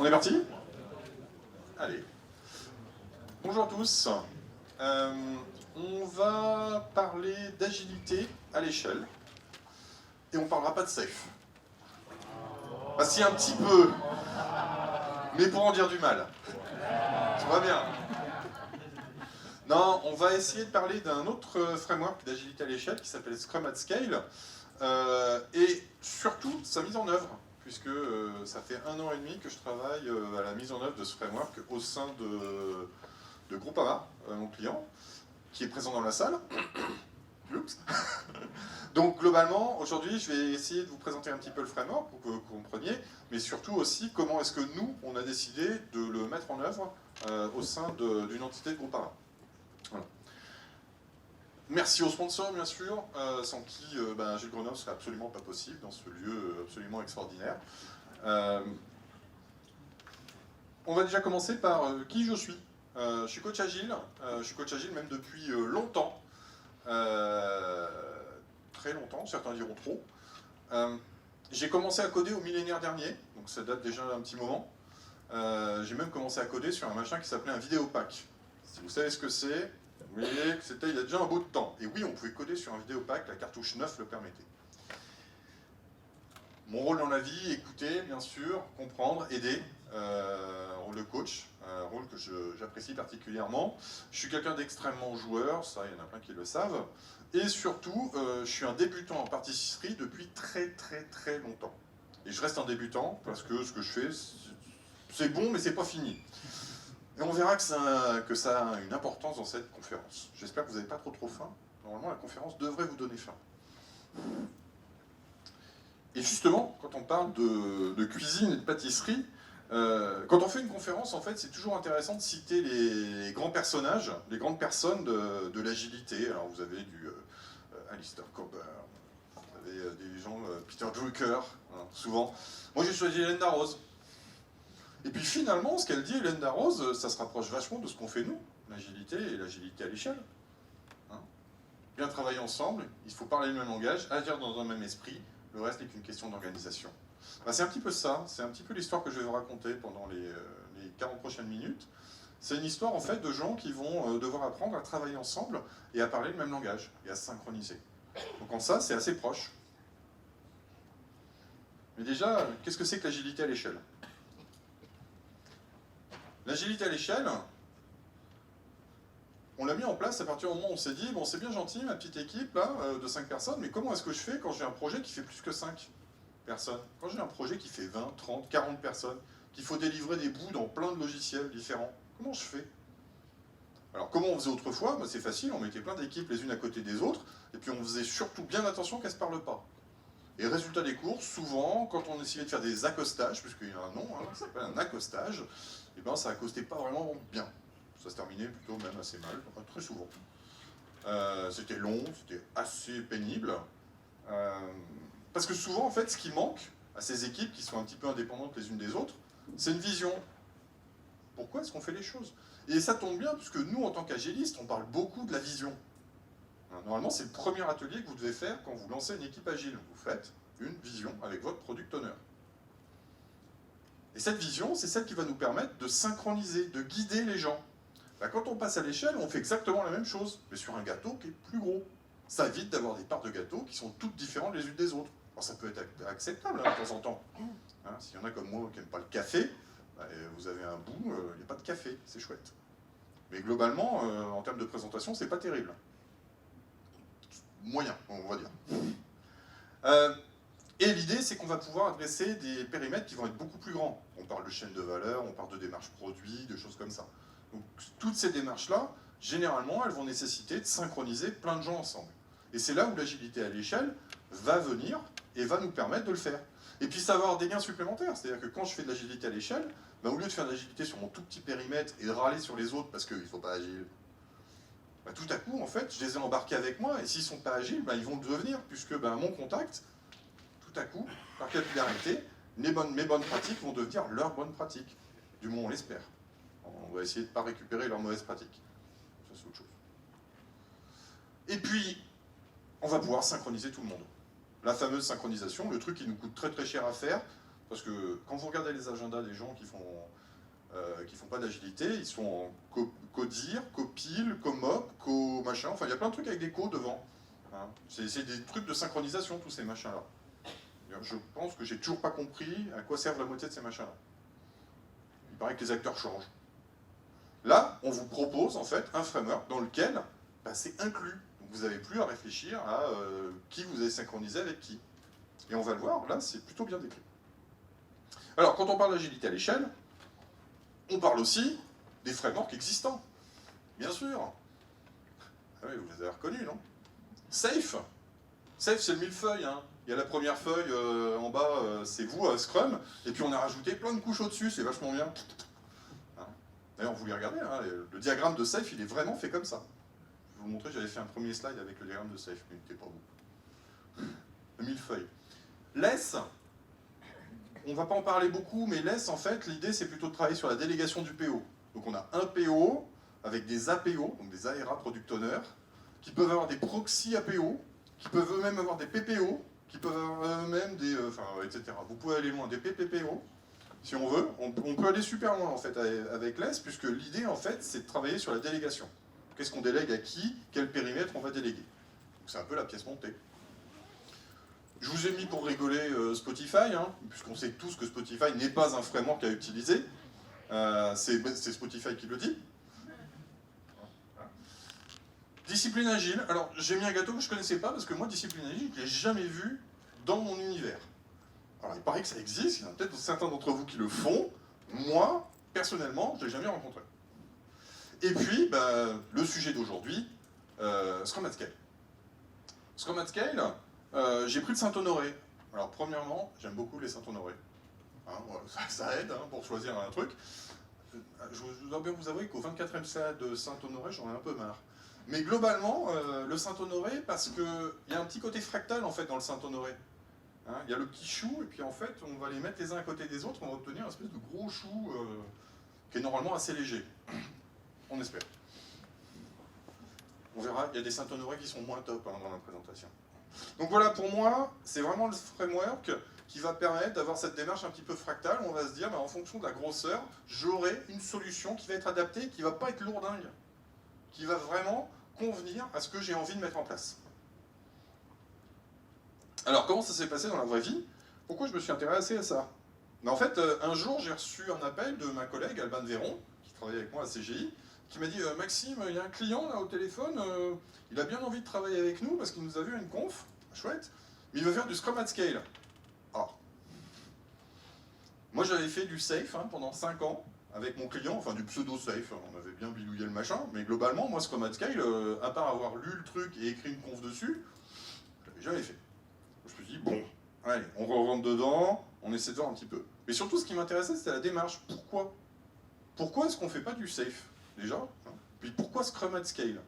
On est parti? Allez. Bonjour à tous. On va parler d'agilité à l'échelle. Et on ne parlera pas de safe. Bah si, un petit peu. Mais pour en dire du mal. Tout va bien. Non, on va essayer de parler d'un autre framework d'agilité à l'échelle qui s'appelle Scrum at Scale. Et surtout de sa mise en œuvre. Puisque ça fait 1 an et demi que je travaille à la mise en œuvre de ce framework au sein de Groupama, mon client, qui est présent dans la salle. Oups. Donc globalement, aujourd'hui, je vais essayer de vous présenter un petit peu le framework pour que vous compreniez, mais surtout aussi comment est-ce que nous, on a décidé de le mettre en œuvre au sein d'une entité de Groupama. Voilà. Merci aux sponsors, bien sûr, sans qui Gilles Grenoble ne serait absolument pas possible dans ce lieu absolument extraordinaire. On va déjà commencer par qui je suis. Je suis coach agile, même depuis longtemps, très longtemps, certains diront trop. J'ai commencé à coder au millénaire dernier, donc ça date déjà un petit moment. J'ai même commencé à coder sur un machin qui s'appelait un vidéopack. Si vous savez ce que c'est, vous voyez que c'était il y a déjà un bout de temps. Et oui, on pouvait coder sur un vidéopack, la cartouche 9 le permettait. Mon rôle dans la vie, écouter, bien sûr, comprendre, aider, rôle de coach, un rôle que j'apprécie particulièrement. Je suis quelqu'un d'extrêmement joueur, ça, il y en a plein qui le savent. Et surtout, je suis un débutant en pâtisserie depuis très longtemps. Et je reste un débutant parce que ce que je fais, c'est bon, mais c'est pas fini. Et on verra que ça a une importance dans cette conférence. J'espère que vous n'avez pas trop faim. Normalement, la conférence devrait vous donner faim. Et justement, quand on parle de cuisine et de pâtisserie, quand on fait une conférence, en fait, c'est toujours intéressant de citer les grands personnages, les grandes personnes de l'agilité. Alors vous avez du Alistair Coburn, vous avez des gens, Peter Drucker, hein, souvent. Moi j'ai choisi Hélène Darroze. Et puis finalement, ce qu'elle dit, Hélène Darroze, ça se rapproche vachement de ce qu'on fait nous, l'agilité et l'agilité à l'échelle. Hein. Bien travailler ensemble, il faut parler le même langage, agir dans un même esprit, le reste n'est qu'une question d'organisation. Ben, c'est un petit peu ça, c'est un petit peu l'histoire que je vais vous raconter pendant les 40 prochaines minutes. C'est une histoire en fait de gens qui vont devoir apprendre à travailler ensemble et à parler le même langage et à se synchroniser. Donc en ça, c'est assez proche. Mais déjà, qu'est-ce que c'est que l'agilité à l'échelle? L'agilité à l'échelle, on l'a mis en place à partir du moment où on s'est dit, bon c'est bien gentil ma petite équipe là, de 5 personnes, mais comment est-ce que je fais quand j'ai un projet qui fait plus que 5 personnes? Quand j'ai un projet qui fait 20, 30, 40 personnes, qu'il faut délivrer des bouts dans plein de logiciels différents, comment je fais? Alors comment on faisait autrefois? Ben, c'est facile, on mettait plein d'équipes les unes à côté des autres, et puis on faisait surtout bien attention qu'elles ne se parlent pas. Et résultat des courses, souvent, quand on essayait de faire des accostages, puisqu'il y a un nom, hein, ça s'appelle un accostage, et ben ça accostait pas vraiment bien. Ça se terminait plutôt même assez mal, enfin, très souvent. C'était long, c'était assez pénible. Parce que souvent, en fait, ce qui manque à ces équipes qui sont un petit peu indépendantes les unes des autres, c'est une vision. Pourquoi est-ce qu'on fait les choses? Et ça tombe bien, puisque nous, en tant qu'agilistes, on parle beaucoup de la vision. Normalement, c'est le premier atelier que vous devez faire quand vous lancez une équipe agile. Vous faites une vision avec votre product owner. Et cette vision, c'est celle qui va nous permettre de synchroniser, de guider les gens. Bah, quand on passe à l'échelle, on fait exactement la même chose, mais sur un gâteau qui est plus gros. Ça évite d'avoir des parts de gâteau qui sont toutes différentes les unes des autres. Alors ça peut être acceptable hein, de temps en temps. Hein, s'il y en a comme moi qui n'aiment pas le café, bah, vous avez un bout, il n'y a pas de café, c'est chouette. Mais globalement, en termes de présentation, c'est pas terrible. Moyen, on va dire. Et l'idée, c'est qu'on va pouvoir adresser des périmètres qui vont être beaucoup plus grands. On parle de chaîne de valeur, on parle de démarches produits, de choses comme ça. Donc toutes ces démarches-là, généralement, elles vont nécessiter de synchroniser plein de gens ensemble. Et c'est là où l'agilité à l'échelle va venir et va nous permettre de le faire. Et puis ça va avoir des liens supplémentaires, c'est-à-dire que quand je fais de l'agilité à l'échelle, bah, au lieu de faire de l'agilité sur mon tout petit périmètre et de râler sur les autres parce qu'il ne faut pas agile, bah, tout à coup, en fait, je les ai embarqués avec moi, et s'ils ne sont pas agiles, bah, ils vont le devenir, puisque bah, mon contact, tout à coup, par capillarité, mes bonnes pratiques vont devenir leurs bonnes pratiques. Du moins, on l'espère. On va essayer de ne pas récupérer leurs mauvaises pratiques. Ça, c'est autre chose. Et puis, on va pouvoir synchroniser tout le monde. La fameuse synchronisation, le truc qui nous coûte très cher à faire, Parce que quand vous regardez les agendas des gens qui font pas d'agilité, ils sont en codir, copil, comop, co-machin, enfin il y a plein de trucs avec des co devant. Hein. C'est des trucs de synchronisation, tous ces machins-là. Je pense que j'ai toujours pas compris à quoi servent la moitié de ces machins-là. Il paraît que les acteurs changent. Là, on vous propose en fait un framework dans lequel bah, c'est inclus. Donc, vous n'avez plus à réfléchir à qui vous avez synchronisé avec qui. Et on va le voir, là, c'est plutôt bien décrit. Alors, quand on parle d'agilité à l'échelle, on parle aussi des frameworks existants. Bien sûr. Ah oui, vous les avez reconnus, non? Safe. Safe, c'est le millefeuille. Hein. Il y a la première feuille en bas, c'est vous, Scrum, et puis on a rajouté plein de couches au-dessus, c'est vachement bien. Hein. D'ailleurs, vous les regardez, hein, le diagramme de Safe, il est vraiment fait comme ça. Je vais vous montrer, j'avais fait un premier slide avec le diagramme de Safe, mais il n'était pas beau. Le millefeuille. Less, on ne va pas en parler beaucoup, mais Less, en fait, l'idée, c'est plutôt de travailler sur la délégation du PO. Donc on a un PO avec des APO, donc des ARA Product Owners, qui peuvent avoir des proxy APO, qui peuvent eux-mêmes avoir des PPO, qui peuvent avoir eux-mêmes des... etc. Vous pouvez aller loin, des PPPO, si on veut. On peut aller super loin, en fait, avec Less, puisque l'idée, en fait, c'est de travailler sur la délégation. Qu'est-ce qu'on délègue à qui? Quel périmètre on va déléguer? C'est un peu la pièce montée. Je vous ai mis pour rigoler Spotify, hein, puisqu'on sait tous que Spotify n'est pas un framework à utiliser. C'est Spotify qui le dit. Discipline agile. Alors, j'ai mis un gâteau que je ne connaissais pas, parce que moi, discipline agile, je ne l'ai jamais vu dans mon univers. Alors, il paraît que ça existe, il y en a peut-être certains d'entre vous qui le font. Moi, personnellement, je ne l'ai jamais rencontré. Et puis, bah, le sujet d'aujourd'hui, Scrum at Scale. Scrum at Scale, j'ai pris le Saint-Honoré. Alors, premièrement, j'aime beaucoup les Saint-Honoré. Hein, ça aide hein, pour choisir un truc. Je dois bien vous avouer qu'au 24e stade de Saint-Honoré, j'en ai un peu marre. Mais globalement, le Saint-Honoré, parce qu'il y a un petit côté fractal en fait dans le Saint-Honoré. Hein, il y a le petit chou, et puis en fait, on va les mettre les uns à côté des autres, on va obtenir un espèce de gros chou qui est normalement assez léger. On espère. On verra, il y a des Saint-Honoré qui sont moins top hein, dans la présentation. Donc voilà, pour moi, c'est vraiment le framework qui va permettre d'avoir cette démarche un petit peu fractale. On va se dire, bah, en fonction de la grosseur, j'aurai une solution qui va être adaptée, qui ne va pas être lourdingue, qui va vraiment convenir à ce que j'ai envie de mettre en place. Alors, comment ça s'est passé dans la vraie vie? Pourquoi je me suis intéressé à ça? Mais en fait, un jour, j'ai reçu un appel de ma collègue, Alban Véron, qui travaille avec moi à CGI, qui m'a dit Maxime, il y a un client là au téléphone, il a bien envie de travailler avec nous parce qu'il nous a vu à une conf, chouette, mais il veut faire du Scrum at Scale. Ah. Moi j'avais fait du safe hein, pendant 5 ans avec mon client, enfin du pseudo-safe, on avait bien bidouillé le machin, mais globalement, moi Scrum at Scale, à part avoir lu le truc et écrit une conf dessus, je l'avais jamais fait. Je me suis dit, bon, allez, on rentre dedans, on essaie de voir un petit peu. Mais surtout ce qui m'intéressait c'était la démarche, pourquoi? Pourquoi est-ce qu'on ne fait pas du safe déjà, hein. Puis pourquoi Scrum at Scale?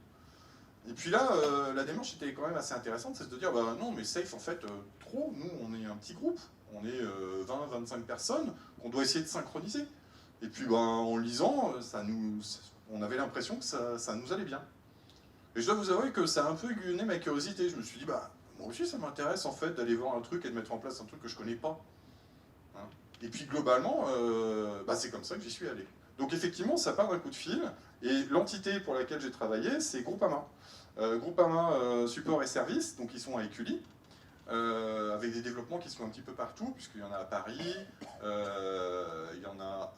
Et puis là, la démarche était quand même assez intéressante, c'est de dire, bah non, mais safe, en fait, trop, nous, on est un petit groupe, on est 20-25 personnes, qu'on doit essayer de synchroniser. Et puis, bah, en lisant, on avait l'impression que ça nous allait bien. Et je dois vous avouer que ça a un peu aiguillonné ma curiosité, je me suis dit, bah, moi aussi, ça m'intéresse, en fait, d'aller voir un truc et de mettre en place un truc que je connais pas. Hein. Et puis, globalement, bah, c'est comme ça que j'y suis allé. Donc effectivement, ça part d'un coup de fil, et l'entité pour laquelle j'ai travaillé, c'est Groupama. Groupama support et service, donc ils sont à Écully, avec des développements qui sont un petit peu partout, puisqu'il y en a à Paris, il y en a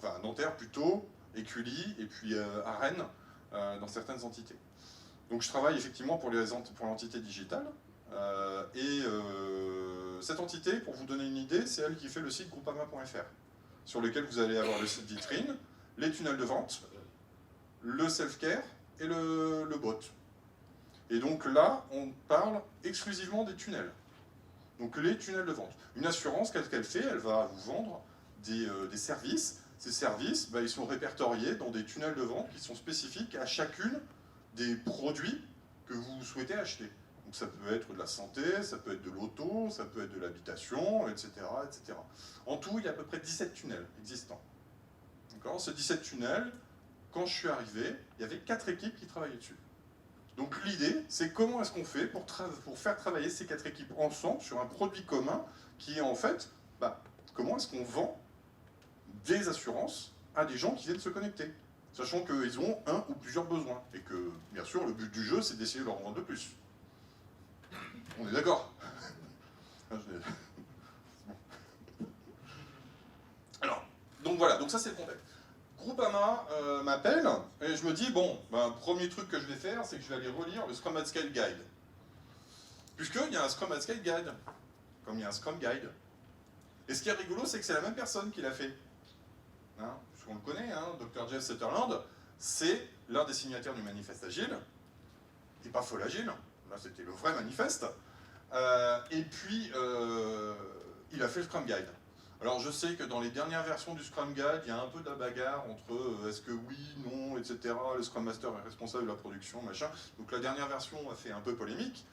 à Nanterre plutôt, Écully, et puis à Rennes, dans certaines entités. Donc je travaille effectivement pour l'entité digitale, et cette entité, pour vous donner une idée, c'est elle qui fait le site groupama.fr. Sur lequel vous allez avoir le site vitrine, les tunnels de vente, le self-care et le bot. Et donc là, on parle exclusivement des tunnels. Donc les tunnels de vente. Une assurance, qu'est-ce qu'elle fait? Elle va vous vendre des services. Ces services, bah, ils sont répertoriés dans des tunnels de vente qui sont spécifiques à chacune des produits que vous souhaitez acheter. Donc ça peut être de la santé, ça peut être de l'auto, ça peut être de l'habitation, etc., etc. En tout, il y a à peu près 17 tunnels existants. Ces 17 tunnels, quand je suis arrivé, il y avait 4 équipes qui travaillaient dessus. Donc l'idée, c'est comment est-ce qu'on fait pour faire travailler ces 4 équipes ensemble sur un produit commun qui est en fait, comment est-ce qu'on vend des assurances à des gens qui viennent se connecter, sachant qu'ils ont un ou plusieurs besoins, et que, bien sûr, le but du jeu, c'est d'essayer de leur en vendre de plus. On est d'accord? Alors, donc voilà, donc ça c'est le contexte. Groupama m'appelle, et je me dis, bon, premier truc que je vais faire, c'est que je vais aller relire le Scrum at Scale Guide. Puisqu'il y a un Scrum at Scale Guide, comme il y a un Scrum Guide. Et ce qui est rigolo, c'est que c'est la même personne qui l'a fait. Hein, puisqu'on le connaît, hein, Dr. Jeff Sutherland, c'est l'un des signataires du manifeste Agile, et pas Foll Agile, là c'était le vrai manifeste. Et puis, il a fait le Scrum Guide. Alors je sais que dans les dernières versions du Scrum Guide, il y a un peu de la bagarre entre est-ce que oui, non, etc. Le Scrum Master est responsable de la production, machin. Donc la dernière version a fait un peu polémique.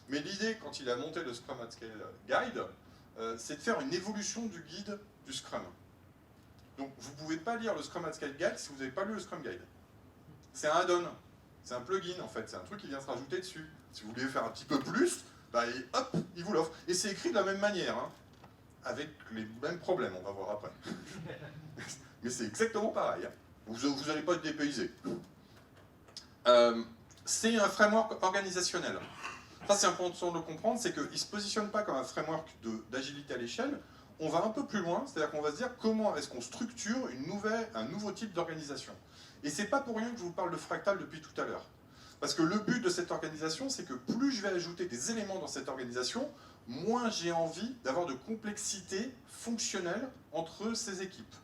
Mais l'idée, quand il a monté le Scrum at Scale Guide, c'est de faire une évolution du guide du Scrum. Donc vous ne pouvez pas lire le Scrum at Scale Guide si vous n'avez pas lu le Scrum Guide. C'est un add-on, c'est un plugin en fait, c'est un truc qui vient se rajouter dessus. Si vous voulez faire un petit peu plus, hop, il vous l'offre. Et c'est écrit de la même manière, hein, avec les mêmes problèmes, on va voir après. Mais c'est exactement pareil, hein. Vous n'allez pas être dépaysé. C'est un framework organisationnel. Ça, c'est important de le comprendre, c'est qu'il ne se positionne pas comme un framework d'agilité à l'échelle. On va un peu plus loin, c'est-à-dire qu'on va se dire comment est-ce qu'on structure un nouveau type d'organisation. Et c'est pas pour rien que je vous parle de fractal depuis tout à l'heure. Parce que le but de cette organisation, c'est que plus je vais ajouter des éléments dans cette organisation, moins j'ai envie d'avoir de complexité fonctionnelle entre ces équipes.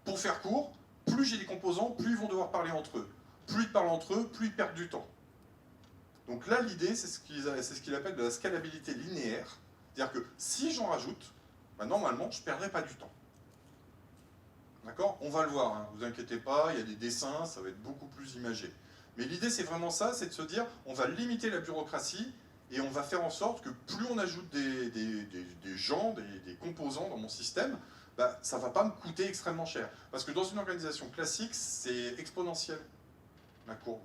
Pour faire court, plus j'ai des composants, plus ils vont devoir parler entre eux. Plus ils parlent entre eux, plus ils perdent du temps. Donc là, l'idée, c'est ce qu'il appelle de la scalabilité linéaire. C'est-à-dire que si j'en rajoute, normalement, je ne perdrai pas du temps. D'accord? On va le voir, hein. Vous inquiétez pas, il y a des dessins, ça va être beaucoup plus imagé. Mais l'idée, c'est vraiment ça, c'est de se dire, on va limiter la bureaucratie et on va faire en sorte que plus on ajoute des gens, des composants dans mon système, ça ne va pas me coûter extrêmement cher. Parce que dans une organisation classique, c'est exponentiel, la courbe.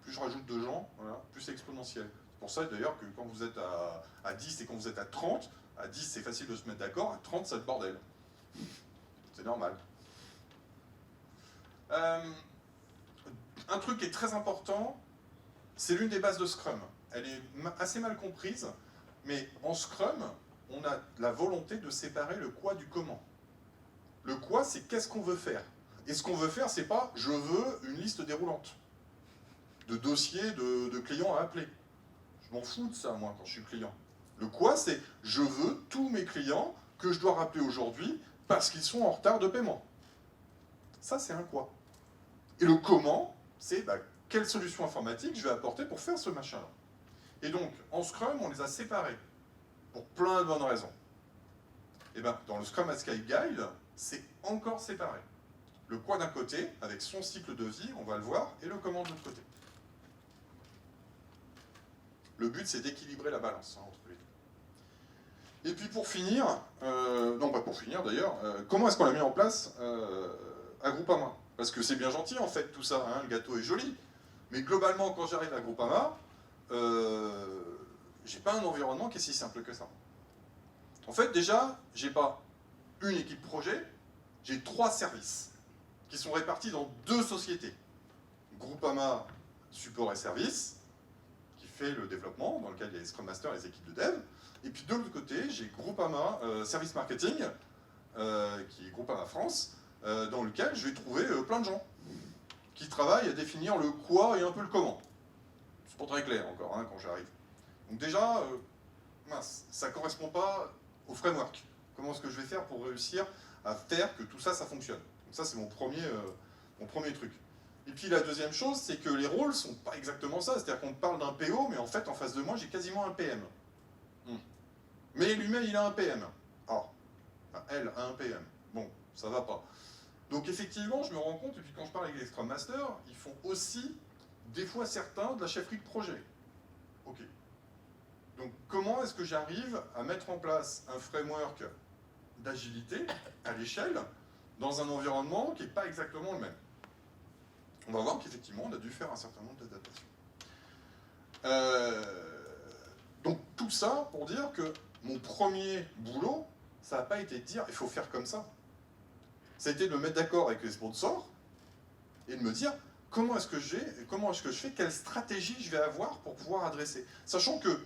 Plus je rajoute de gens, voilà, plus c'est exponentiel. C'est pour ça d'ailleurs que quand vous êtes à 10 et quand vous êtes à 30, à 10 c'est facile de se mettre d'accord, à 30 c'est le bordel. C'est normal. Un truc qui est très important, c'est l'une des bases de Scrum. Elle est assez mal comprise, mais en Scrum, on a la volonté de séparer le quoi du comment. Le quoi, c'est qu'est-ce qu'on veut faire. Et ce qu'on veut faire, c'est pas « je veux une liste déroulante » de dossiers de clients à appeler. Je m'en fous de ça, moi, quand je suis client. Le quoi, c'est « je veux tous mes clients que je dois rappeler aujourd'hui parce qu'ils sont en retard de paiement ». Ça, c'est un quoi. Et le comment, c'est quelle solution informatique je vais apporter pour faire ce machin-là. Et donc, en Scrum, on les a séparés pour plein de bonnes raisons. Et dans le Scrum at Scale Guide, c'est encore séparé. Le quoi d'un côté, avec son cycle de vie, on va le voir, et le comment de l'autre côté. Le but, c'est d'équilibrer la balance entre les deux. Et puis pour finir, non pas pour finir d'ailleurs, comment est-ce qu'on l'a mis en place à Groupama? Parce que c'est bien gentil en fait tout ça, hein, le gâteau est joli, mais globalement quand j'arrive à Groupama, j'ai pas un environnement qui est si simple que ça. En fait déjà, j'ai pas une équipe projet, j'ai 3 services qui sont répartis dans 2 sociétés. Groupama support et service, qui fait le développement, dans lequel il y a les Scrum Masters et les équipes de dev. Et puis de l'autre côté, j'ai Groupama Service Marketing, qui est Groupama France, dans lequel je vais trouver plein de gens qui travaillent à définir le quoi et un peu le comment. C'est pas très clair encore hein, quand j'arrive. Donc déjà, ça ne correspond pas au framework. Comment est-ce que je vais faire pour réussir à faire que tout ça, ça fonctionne? Donc ça, c'est mon premier truc. Et puis la deuxième chose, c'est que les rôles sont pas exactement ça. C'est-à-dire qu'on parle d'un PO, mais en fait, en face de moi, j'ai quasiment un PM. Mais lui-même, il a un PM. Ah, elle a un PM. Bon, ça va pas. Donc effectivement, je me rends compte, et puis quand je parle avec les Scrum Masters, ils font aussi, des fois certains, de la chefferie de projet. Ok. Donc comment est-ce que j'arrive à mettre en place un framework d'agilité à l'échelle dans un environnement qui n'est pas exactement le même? On va voir qu'effectivement, on a dû faire un certain nombre d'adaptations. Donc tout ça pour dire que mon premier boulot, ça n'a pas été de dire, il faut faire comme ça. Ça a été de me mettre d'accord avec les sponsors et de me dire, comment est-ce que je fais, quelle stratégie je vais avoir pour pouvoir adresser. Sachant que,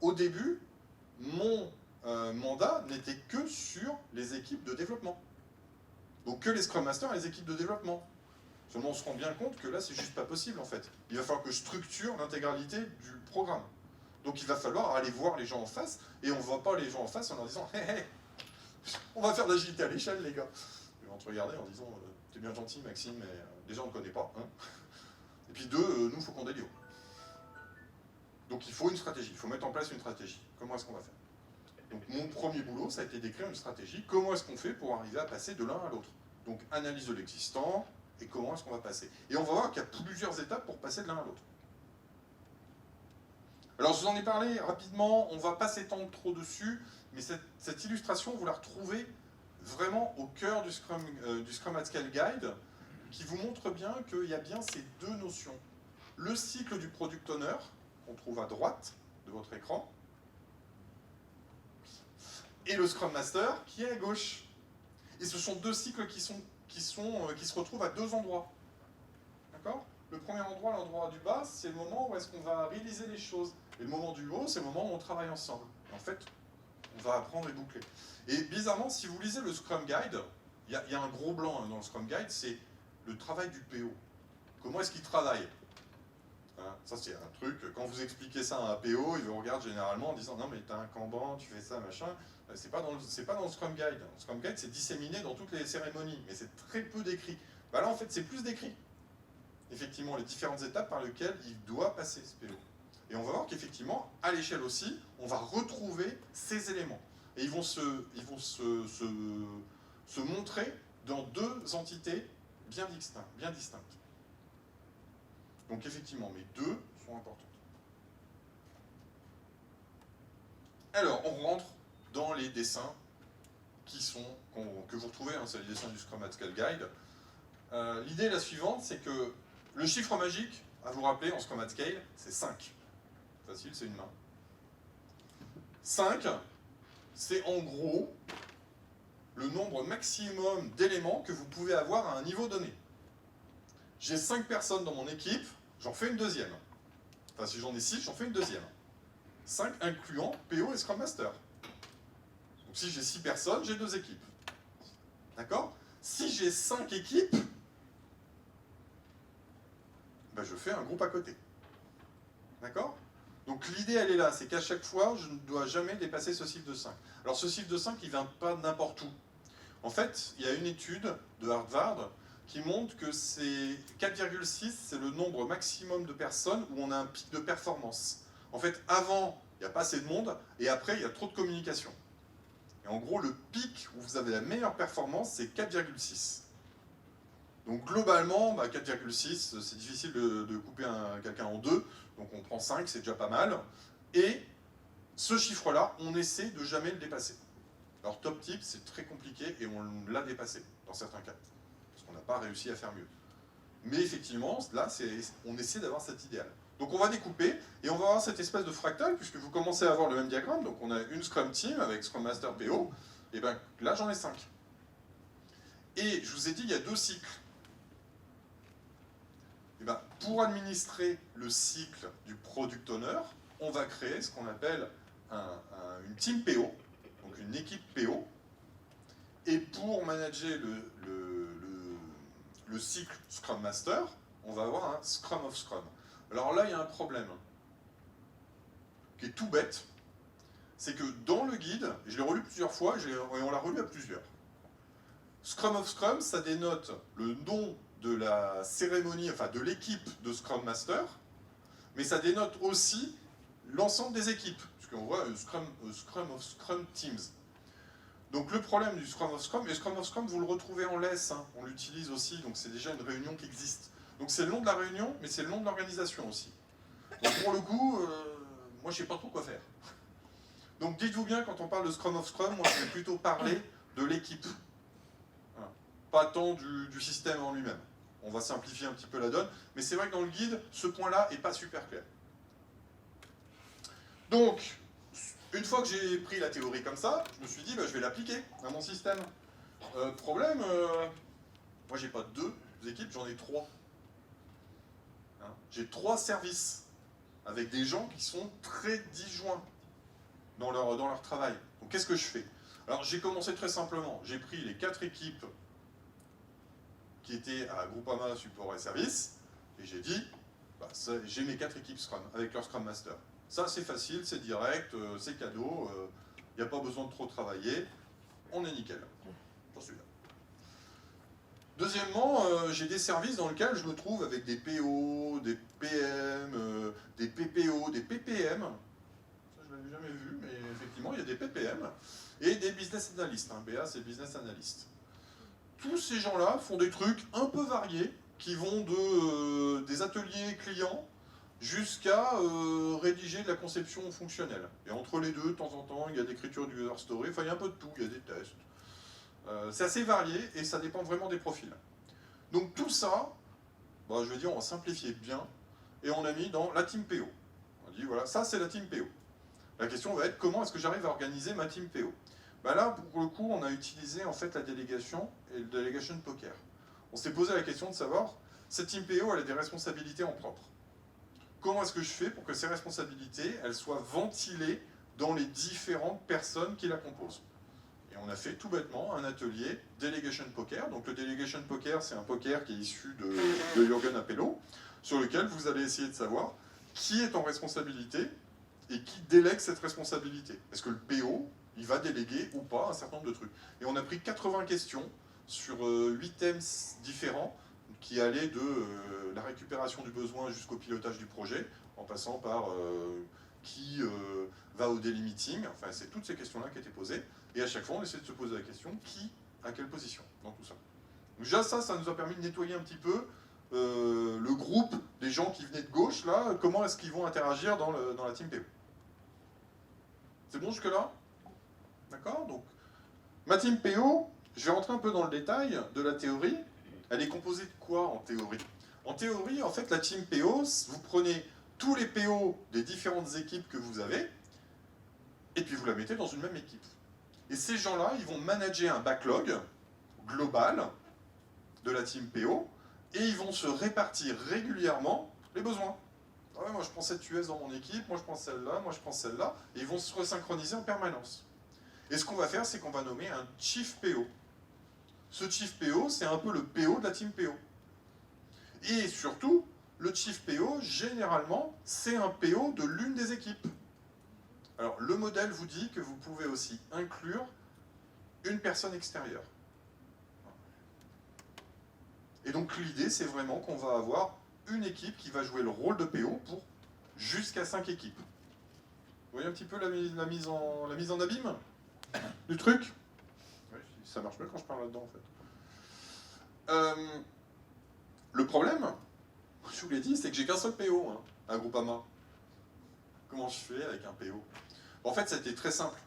au début, mon mandat n'était que sur les équipes de développement. Donc que les Scrum Masters et les équipes de développement. Seulement on se rend bien compte que là, c'est juste pas possible en fait. Il va falloir que je structure l'intégralité du programme. Donc il va falloir aller voir les gens en face, et on ne voit pas les gens en face en leur disant hey, hey, on va faire de l'agilité à l'échelle, les gars. Ils vont te regarder en disant t'es bien gentil, Maxime, mais déjà on ne connaît pas. Hein. Et puis deux, nous, il faut qu'on délivre. Donc il faut une stratégie, il faut mettre en place une stratégie. Comment est-ce qu'on va faire? Donc mon premier boulot, ça a été d'écrire une stratégie. Comment est-ce qu'on fait pour arriver à passer de l'un à l'autre? Donc analyse de l'existant, et comment est-ce qu'on va passer. Et on va voir qu'il y a plusieurs étapes pour passer de l'un à l'autre. Alors je vous en ai parlé rapidement, on ne va pas s'étendre trop dessus, mais cette illustration, vous la retrouvez vraiment au cœur du Scrum at Scale Guide, qui vous montre bien qu'il y a bien ces deux notions. Le cycle du Product Owner, qu'on trouve à droite de votre écran, et le Scrum Master, qui est à gauche. Et ce sont deux cycles qui se retrouvent à deux endroits. D'accord ? Le premier endroit, l'endroit du bas, c'est le moment où est-ce qu'on va réaliser les choses. Et le moment du haut, c'est le moment où on travaille ensemble. Et en fait, on va apprendre et boucler. Et bizarrement, si vous lisez le Scrum Guide, il y a un gros blanc dans le Scrum Guide, c'est le travail du PO. Comment est-ce qu'il travaille? Hein, ça, c'est un truc, quand vous expliquez ça à un PO, il vous regarde généralement en disant « Non, mais t'as un Kanban, tu fais ça, machin ». C'est pas dans le Scrum Guide. Le Scrum Guide, c'est disséminé dans toutes les cérémonies, mais c'est très peu décrit. Bah là, en fait, c'est plus décrit. Effectivement, les différentes étapes par lesquelles il doit passer, ce PO. Et on va voir qu'effectivement, à l'échelle aussi, on va retrouver ces éléments. Et ils vont se montrer dans deux entités bien distinctes. Donc effectivement, mes deux sont importantes. Alors, on rentre dans les dessins que vous retrouvez, hein, c'est les dessins du Scrum at Scale Guide. L'idée est la suivante, c'est que le chiffre magique, à vous rappeler, en Scrum at Scale, c'est 5. Facile, c'est une main. 5, c'est en gros le nombre maximum d'éléments que vous pouvez avoir à un niveau donné. J'ai 5 personnes dans mon équipe, j'en fais une deuxième. Enfin, si j'en ai 6, j'en fais une deuxième. 5 incluant PO et Scrum Master. Donc si j'ai 6 personnes, j'ai 2 équipes. D'accord? Si j'ai 5 équipes, ben je fais un groupe à côté. D'accord? Donc l'idée, elle est là, c'est qu'à chaque fois, je ne dois jamais dépasser ce chiffre de 5. Alors ce chiffre de 5, il ne vient pas n'importe où. En fait, il y a une étude de Harvard qui montre que c'est 4,6, c'est le nombre maximum de personnes où on a un pic de performance. En fait, avant, il n'y a pas assez de monde, et après, il y a trop de communication. Et en gros, le pic où vous avez la meilleure performance, c'est 4,6. Donc globalement, 4,6, c'est difficile de couper quelqu'un en deux, donc on prend 5, c'est déjà pas mal. Et ce chiffre-là, on essaie de jamais le dépasser. Alors top tip, c'est très compliqué et on l'a dépassé dans certains cas, parce qu'on n'a pas réussi à faire mieux. Mais effectivement, là, on essaie d'avoir cet idéal. Donc on va découper, et on va avoir cette espèce de fractal, puisque vous commencez à avoir le même diagramme, donc on a une Scrum Team avec Scrum Master PO, et bien là j'en ai 5. Et je vous ai dit, il y a 2 cycles. Et bien, pour administrer le cycle du Product Owner, on va créer ce qu'on appelle une Team PO, donc une équipe PO, et pour manager le cycle Scrum Master, on va avoir un Scrum of Scrum. Alors là, il y a un problème qui est tout bête, c'est que dans le guide, je l'ai relu plusieurs fois, et on l'a relu à plusieurs. Scrum of Scrum, ça dénote le nom de la cérémonie, enfin de l'équipe de Scrum Master, mais ça dénote aussi l'ensemble des équipes, puisqu'on voit Scrum of Scrum Teams. Donc le problème du Scrum of Scrum, et Scrum of Scrum, vous le retrouvez en laisse, hein, on l'utilise aussi, donc c'est déjà une réunion qui existe. Donc c'est le nom de la réunion, mais c'est le nom de l'organisation aussi. Donc pour le coup, moi je sais pas trop quoi faire. Donc dites-vous bien, quand on parle de Scrum of Scrum, moi je vais plutôt parler de l'équipe. Voilà. Pas tant du système en lui-même. On va simplifier un petit peu la donne, mais c'est vrai que dans le guide, ce point-là n'est pas super clair. Donc, Une fois que j'ai pris la théorie comme ça, je me suis dit, bah, je vais l'appliquer à mon système. Problème, moi j'ai pas 2 équipes, j'en ai 3. Hein, j'ai 3 services, avec des gens qui sont très disjoints dans leur travail. Donc qu'est-ce que je fais? Alors j'ai commencé très simplement, j'ai pris les 4 équipes qui étaient à Groupama, support et service, et j'ai dit, bah, j'ai mes 4 équipes Scrum, avec leur Scrum Master. Ça c'est facile, c'est direct, c'est cadeau, il n'y a pas besoin de trop travailler, on est nickel. J'en suis là. Deuxièmement, j'ai des services dans lesquels je me trouve avec des PO, des PM, des PPO, des PPM. Ça, je ne l'avais jamais vu, mais effectivement, il y a des PPM. Et des business analysts. Hein. BA, c'est business analyst. Tous ces gens-là font des trucs un peu variés, qui vont des ateliers clients jusqu'à rédiger de la conception fonctionnelle. Et entre les deux, de temps en temps, il y a l'écriture du user story. Enfin, il y a un peu de tout, il y a des tests. C'est assez varié et ça dépend vraiment des profils. Donc tout ça, bah, je vais dire, on va simplifier bien et on a mis dans la team PO. On dit voilà, ça c'est la team PO. La question va être comment est-ce que j'arrive à organiser ma team PO. Bah là, pour le coup, on a utilisé en fait la délégation et le delegation poker. On s'est posé la question de savoir, cette team PO, elle a des responsabilités en propre. Comment est-ce que je fais pour que ces responsabilités, elles soient ventilées dans les différentes personnes qui la composent? Et on a fait tout bêtement un atelier Delegation Poker. Donc le Delegation Poker, c'est un poker qui est issu de Jürgen Appelo, sur lequel vous allez essayer de savoir qui est en responsabilité et qui délègue cette responsabilité. Est-ce que le PO, il va déléguer ou pas un certain nombre de trucs? Et on a pris 80 questions sur 8 thèmes différents qui allaient de la récupération du besoin jusqu'au pilotage du projet, en passant par qui va au daily meeting. Enfin, c'est toutes ces questions-là qui étaient posées. Et à chaque fois, on essaie de se poser la question, qui à quelle position dans tout ça. Donc déjà, ça nous a permis de nettoyer un petit peu le groupe des gens qui venaient de gauche, là, comment est-ce qu'ils vont interagir dans la team PO. C'est bon jusque-là? D'accord? Donc, ma team PO, je vais rentrer un peu dans le détail de la théorie. Elle est composée de quoi en théorie? En théorie, en fait, la team PO, vous prenez tous les PO des différentes équipes que vous avez, et puis vous la mettez dans une même équipe. Et ces gens-là, ils vont manager un backlog global de la team PO, et ils vont se répartir régulièrement les besoins. Ah ouais, moi je prends cette US dans mon équipe, moi je prends celle-là, moi je prends celle-là, et ils vont se resynchroniser en permanence. Et ce qu'on va faire, c'est qu'on va nommer un Chief PO. Ce Chief PO, c'est un peu le PO de la team PO. Et surtout, le Chief PO, généralement, c'est un PO de l'une des équipes. Alors, le modèle vous dit que vous pouvez aussi inclure une personne extérieure. Et donc, l'idée, c'est vraiment qu'on va avoir une équipe qui va jouer le rôle de PO pour jusqu'à 5 équipes. Vous voyez un petit peu la mise en abîme du truc? Oui, ça marche mieux quand je parle là-dedans, en fait. Le problème, je vous l'ai dit, c'est que j'ai qu'un seul PO, hein, à Groupama. Comment je fais avec un PO? En fait, c'était très simple.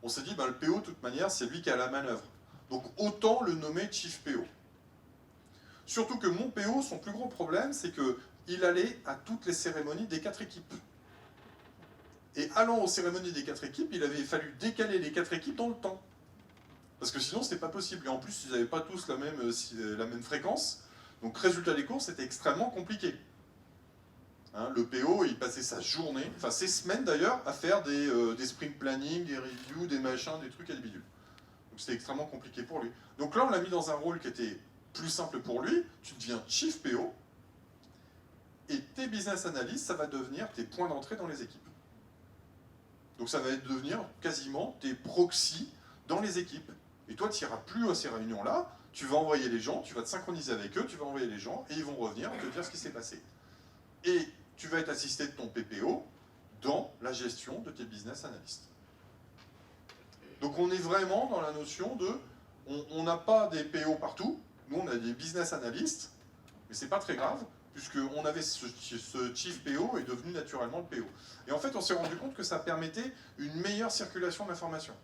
On s'est dit, ben, le PO, de toute manière, c'est lui qui a la manœuvre. Donc autant le nommer Chief PO. Surtout que mon PO, son plus gros problème, c'est qu'il allait à toutes les cérémonies des 4 équipes. Et allant aux cérémonies des 4 équipes, il avait fallu décaler les 4 équipes dans le temps. Parce que sinon, c'était pas possible. Et en plus, ils n'avaient pas tous la même fréquence. Donc, résultat des courses, c'était extrêmement compliqué. Hein, le PO, il passait sa journée, enfin ses semaines d'ailleurs, à faire des sprint planning, des reviews, des machins, des trucs à des bidules. Donc c'était extrêmement compliqué pour lui. Donc là, on l'a mis dans un rôle qui était plus simple pour lui. Tu deviens Chief PO, et tes business analysts, ça va devenir tes points d'entrée dans les équipes. Donc ça va devenir quasiment tes proxys dans les équipes. Et toi, tu n'iras plus à ces réunions-là, tu vas envoyer les gens, tu vas te synchroniser avec eux, tu vas envoyer les gens, et ils vont revenir te dire ce qui s'est passé. Et tu vas être assisté de ton PPO dans la gestion de tes business analysts. Donc on est vraiment dans la notion de, on n'a pas des PO partout, nous on a des business analysts, mais c'est pas très grave, puisqu'on avait ce Chief PO est devenu naturellement le PO. Et en fait on s'est rendu compte que ça permettait une meilleure circulation d'informations.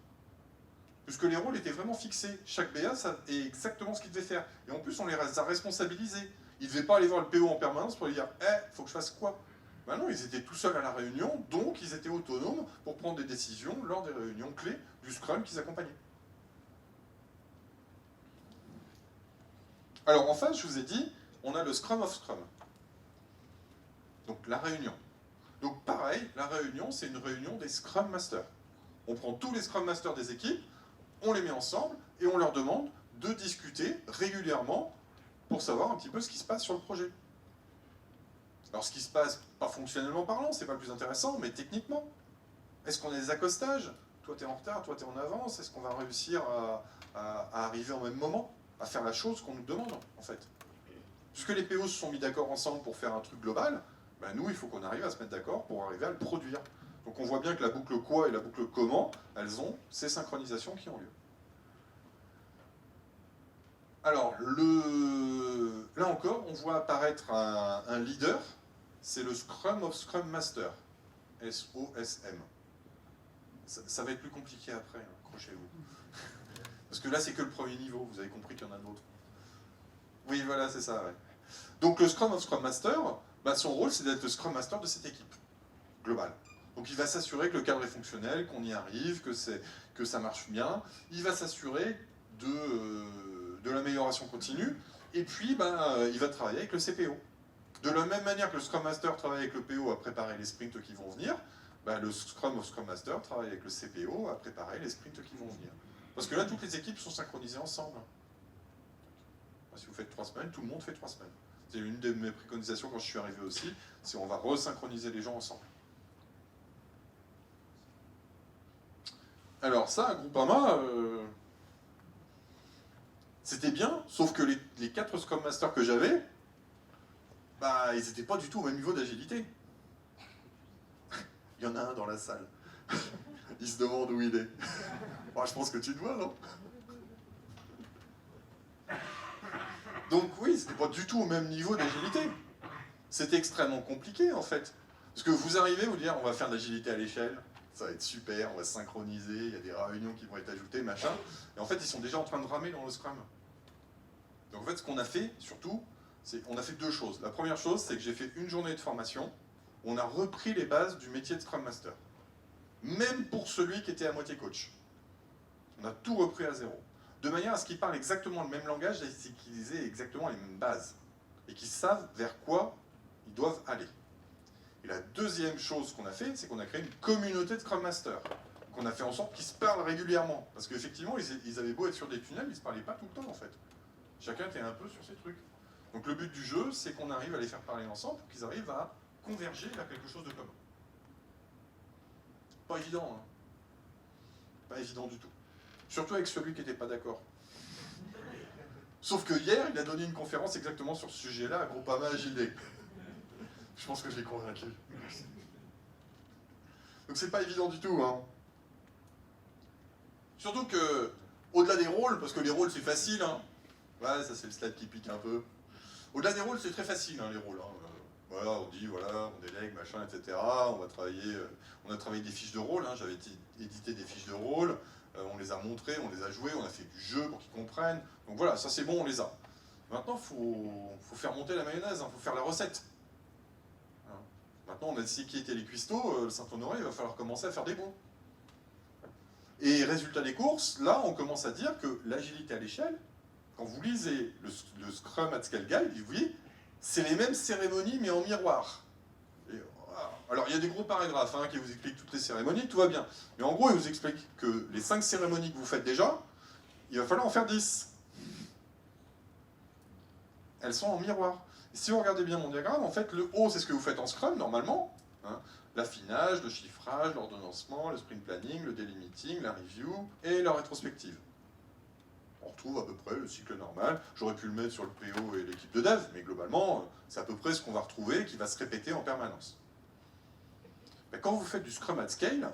Puisque les rôles étaient vraiment fixés. Chaque BA ça est exactement ce qu'il devait faire. Et en plus on les a responsabilisés. Il ne devait pas aller voir le PO en permanence pour lui dire « Eh, faut que je fasse quoi ?» Ben non, ils étaient tout seuls à la réunion, donc ils étaient autonomes pour prendre des décisions lors des réunions clés du Scrum qu'ils accompagnaient. Alors en face, je vous ai dit, on a le Scrum of Scrum. Donc la réunion. Donc pareil, la réunion, c'est une réunion des Scrum Masters. On prend tous les Scrum Masters des équipes, on les met ensemble et on leur demande de discuter régulièrement pour savoir un petit peu ce qui se passe sur le projet. Alors ce qui se passe, pas fonctionnellement parlant, c'est pas le plus intéressant, mais techniquement. Est-ce qu'on a des accostages? Toi t'es en retard, toi t'es en avance, est-ce qu'on va réussir à arriver au même moment, à faire la chose qu'on nous demande, en fait? Puisque les PO se sont mis d'accord ensemble pour faire un truc global, ben nous, il faut qu'on arrive à se mettre d'accord pour arriver à le produire. Donc on voit bien que la boucle quoi et la boucle comment, elles ont ces synchronisations qui ont lieu. Alors, là encore, on voit apparaître un leader, c'est le Scrum of Scrum Master, SOSM. Ça va être plus compliqué après, hein, accrochez-vous. Parce que là, c'est que le premier niveau, vous avez compris qu'il y en a d'autres. Oui, voilà, c'est ça, ouais. Donc le Scrum of Scrum Master, bah, son rôle, c'est d'être le Scrum Master de cette équipe, globale. Donc il va s'assurer que le cadre est fonctionnel, qu'on y arrive, que ça marche bien. Il va s'assurer de l'amélioration continue. Et puis, il va travailler avec le CPO. De la même manière que le Scrum Master travaille avec le PO à préparer les sprints qui vont venir, le Scrum of Scrum Master travaille avec le CPO à préparer les sprints qui vont venir. Parce que là, toutes les équipes sont synchronisées ensemble. Si vous faites 3 semaines, tout le monde fait 3 semaines. C'est une de mes préconisations quand je suis arrivé aussi, c'est on va resynchroniser les gens ensemble. Alors ça, à Groupama, c'était bien, sauf que les 4 Scrum Masters que j'avais, ils n'étaient pas du tout au même niveau d'agilité. Il y en a un dans la salle. Il se demande où il est. Bon, je pense que tu te vois, non? Donc oui, c'était pas du tout au même niveau d'agilité. C'était extrêmement compliqué, en fait. Parce que vous arrivez, vous dire, on va faire de l'agilité à l'échelle, ça va être super, on va se synchroniser, il y a des réunions qui vont être ajoutées, machin. Et en fait, ils sont déjà en train de ramer dans le Scrum. Donc en fait, ce qu'on a fait, surtout, c'est qu'on a fait 2 choses. La première chose, c'est que j'ai fait une journée de formation, où on a repris les bases du métier de Scrum Master. Même pour celui qui était à moitié coach. On a tout repris à zéro. De manière à ce qu'ils parlent exactement le même langage et qu'ils aient exactement les mêmes bases. Et qu'ils savent vers quoi ils doivent aller. Et la deuxième chose qu'on a fait, c'est qu'on a créé une communauté de Scrum Master. Qu'on a fait en sorte qu'ils se parlent régulièrement. Parce qu'effectivement, ils avaient beau être sur des tunnels, ils ne se parlaient pas tout le temps en fait. Chacun était un peu sur ses trucs. Donc le but du jeu, c'est qu'on arrive à les faire parler ensemble pour qu'ils arrivent à converger vers quelque chose de commun. Pas évident, hein. Pas évident du tout. Surtout avec celui qui n'était pas d'accord. Sauf que hier, il a donné une conférence exactement sur ce sujet-là à Groupama Agilé. Je pense que je l'ai convaincu. Donc c'est pas évident du tout, hein. Surtout que, au-delà des rôles, parce que les rôles c'est facile, hein. Ouais, ça c'est le slide qui pique un peu. Au-delà des rôles, c'est très facile, hein, les rôles. Hein. Voilà, on dit, voilà, on délègue, machin, etc. On va travailler, on a travaillé des fiches de rôle, hein. J'avais édité des fiches de rôle. On les a montrées, on les a jouées, on a fait du jeu pour qu'ils comprennent. Donc voilà, ça c'est bon, on les a. Maintenant, il faut faire monter la mayonnaise, il faut faire la recette. Hein. Maintenant, on a décidé qui étaient les cuistots, le Saint-Honoré, il va falloir commencer à faire des bons. Et résultat des courses, là, on commence à dire que l'agilité à l'échelle, quand vous lisez le Scrum at Scale Guide, vous voyez, c'est les mêmes cérémonies, mais en miroir. Alors, il y a des gros paragraphes qui vous expliquent toutes les cérémonies, tout va bien. Mais en gros, il vous explique que les 5 cérémonies que vous faites déjà, il va falloir en faire 10. Elles sont en miroir. Et si vous regardez bien mon diagramme, en fait, le haut, c'est ce que vous faites en Scrum, normalement. Hein, l'affinage, le chiffrage, l'ordonnancement, le sprint planning, le daily meeting, la review et la rétrospective. On retrouve à peu près le cycle normal. J'aurais pu le mettre sur le PO et l'équipe de dev, mais globalement, c'est à peu près ce qu'on va retrouver qui va se répéter en permanence. Quand vous faites du Scrum at Scale,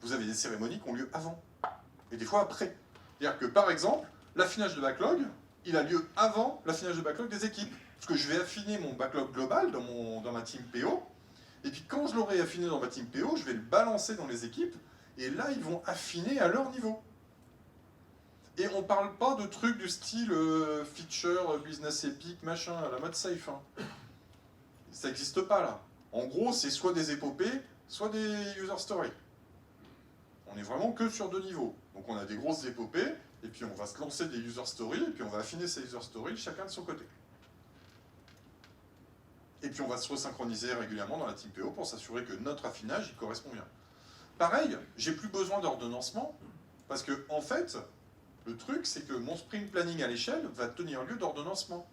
vous avez des cérémonies qui ont lieu avant, et des fois après. C'est-à-dire que, par exemple, l'affinage de backlog, il a lieu avant l'affinage de backlog des équipes. Parce que je vais affiner mon backlog global dans ma team PO, et puis quand je l'aurai affiné dans ma team PO, je vais le balancer dans les équipes, et là, ils vont affiner à leur niveau. Et on ne parle pas de trucs du style feature, business epic, machin, à la mode safe. Hein. Ça n'existe pas, là. En gros, c'est soit des épopées, soit des user stories. On est vraiment que sur 2 niveaux. Donc on a des grosses épopées, et puis on va se lancer des user stories, et puis on va affiner ces user stories chacun de son côté. Et puis on va se resynchroniser régulièrement dans la team PO pour s'assurer que notre affinage y correspond bien. Pareil, j'ai plus besoin d'ordonnancement, parce que en fait, le truc c'est que mon sprint planning à l'échelle va tenir lieu d'ordonnancement.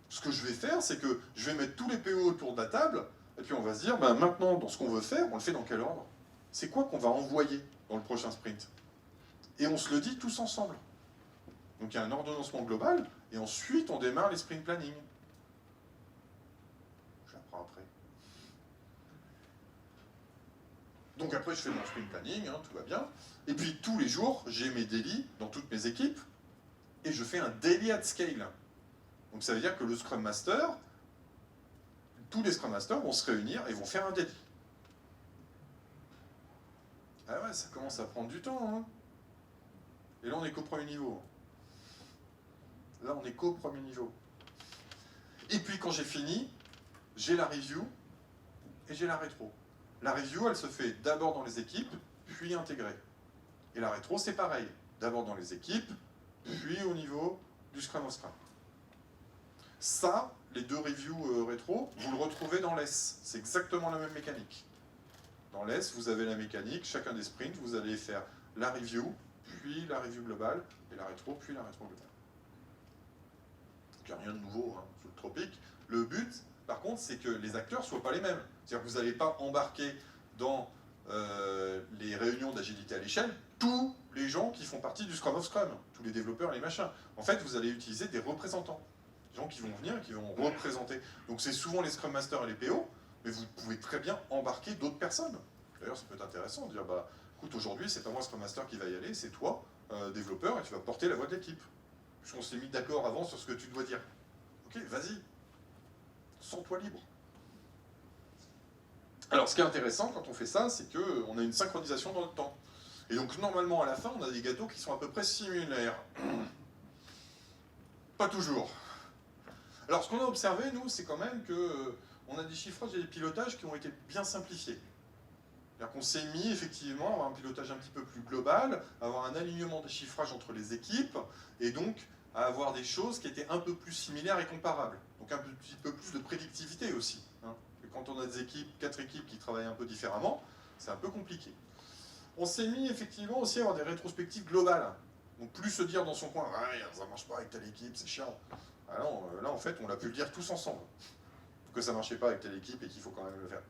Ce que je vais faire, c'est que je vais mettre tous les PO autour de la table, et puis on va se dire, ben maintenant, dans ce qu'on veut faire, on le fait dans quel ordre? C'est quoi qu'on va envoyer dans le prochain sprint? Et on se le dit tous ensemble. Donc il y a un ordonnancement global, et ensuite on démarre les sprint planning. Je l'apprends après. Donc après je fais mon sprint planning, hein, tout va bien. Et puis tous les jours, j'ai mes daily dans toutes mes équipes, et je fais un daily at scale. Donc ça veut dire que le Scrum Master, tous les Scrum Masters vont se réunir et vont faire un daily. Ah ouais, ça commence à prendre du temps, hein. Et là on est qu'au premier niveau. Là on est qu'au premier niveau. Et puis quand j'ai fini, j'ai la review et j'ai la rétro. La review, elle se fait d'abord dans les équipes, puis intégrée. Et la rétro, c'est pareil. D'abord dans les équipes, puis au niveau du Scrum of Scrum. Ça, les 2 reviews rétro, vous le retrouvez dans l'ES. C'est exactement la même mécanique. Dans l'ES, vous avez la mécanique, chacun des sprints, vous allez faire la review, puis la review globale, et la rétro, puis la rétro globale. Donc il n'y a rien de nouveau hein, sous le tropique. Le but, par contre, c'est que les acteurs ne soient pas les mêmes. C'est-à-dire que vous n'allez pas embarquer dans les réunions d'agilité à l'échelle tous les gens qui font partie du Scrum of Scrum, tous les développeurs et les machins. En fait, vous allez utiliser des représentants. Des gens qui vont venir et qui vont représenter. Donc c'est souvent les Scrum Masters et les PO, mais vous pouvez très bien embarquer d'autres personnes. D'ailleurs, ça peut être intéressant de dire, bah, écoute, aujourd'hui, c'est pas moi Scrum Master qui va y aller, c'est toi, développeur, et tu vas porter la voix de l'équipe. Puisqu'on s'est mis d'accord avant sur ce que tu dois dire. Ok, vas-y. Sens-toi libre. Alors, ce qui est intéressant quand on fait ça, c'est qu'on a une synchronisation dans le temps. Et donc, normalement, à la fin, on a des gâteaux qui sont à peu près similaires. Pas toujours. Alors, ce qu'on a observé, nous, c'est quand même qu'on a des chiffrages et des pilotages qui ont été bien simplifiés. C'est-à-dire qu'on s'est mis, effectivement, à avoir un pilotage un petit peu plus global, à avoir un alignement des chiffrages entre les équipes, et donc à avoir des choses qui étaient un peu plus similaires et comparables. Donc un petit peu plus de prédictivité aussi. Hein. Et quand on a des équipes, 4 équipes qui travaillent un peu différemment, c'est un peu compliqué. On s'est mis effectivement aussi à avoir des rétrospectives globales. Donc plus se dire dans son coin, ah, ça marche pas avec telle équipe, c'est chiant. Ah non, là en fait on l'a pu le dire tous ensemble. Que ça marchait pas avec telle équipe et qu'il faut quand même le faire.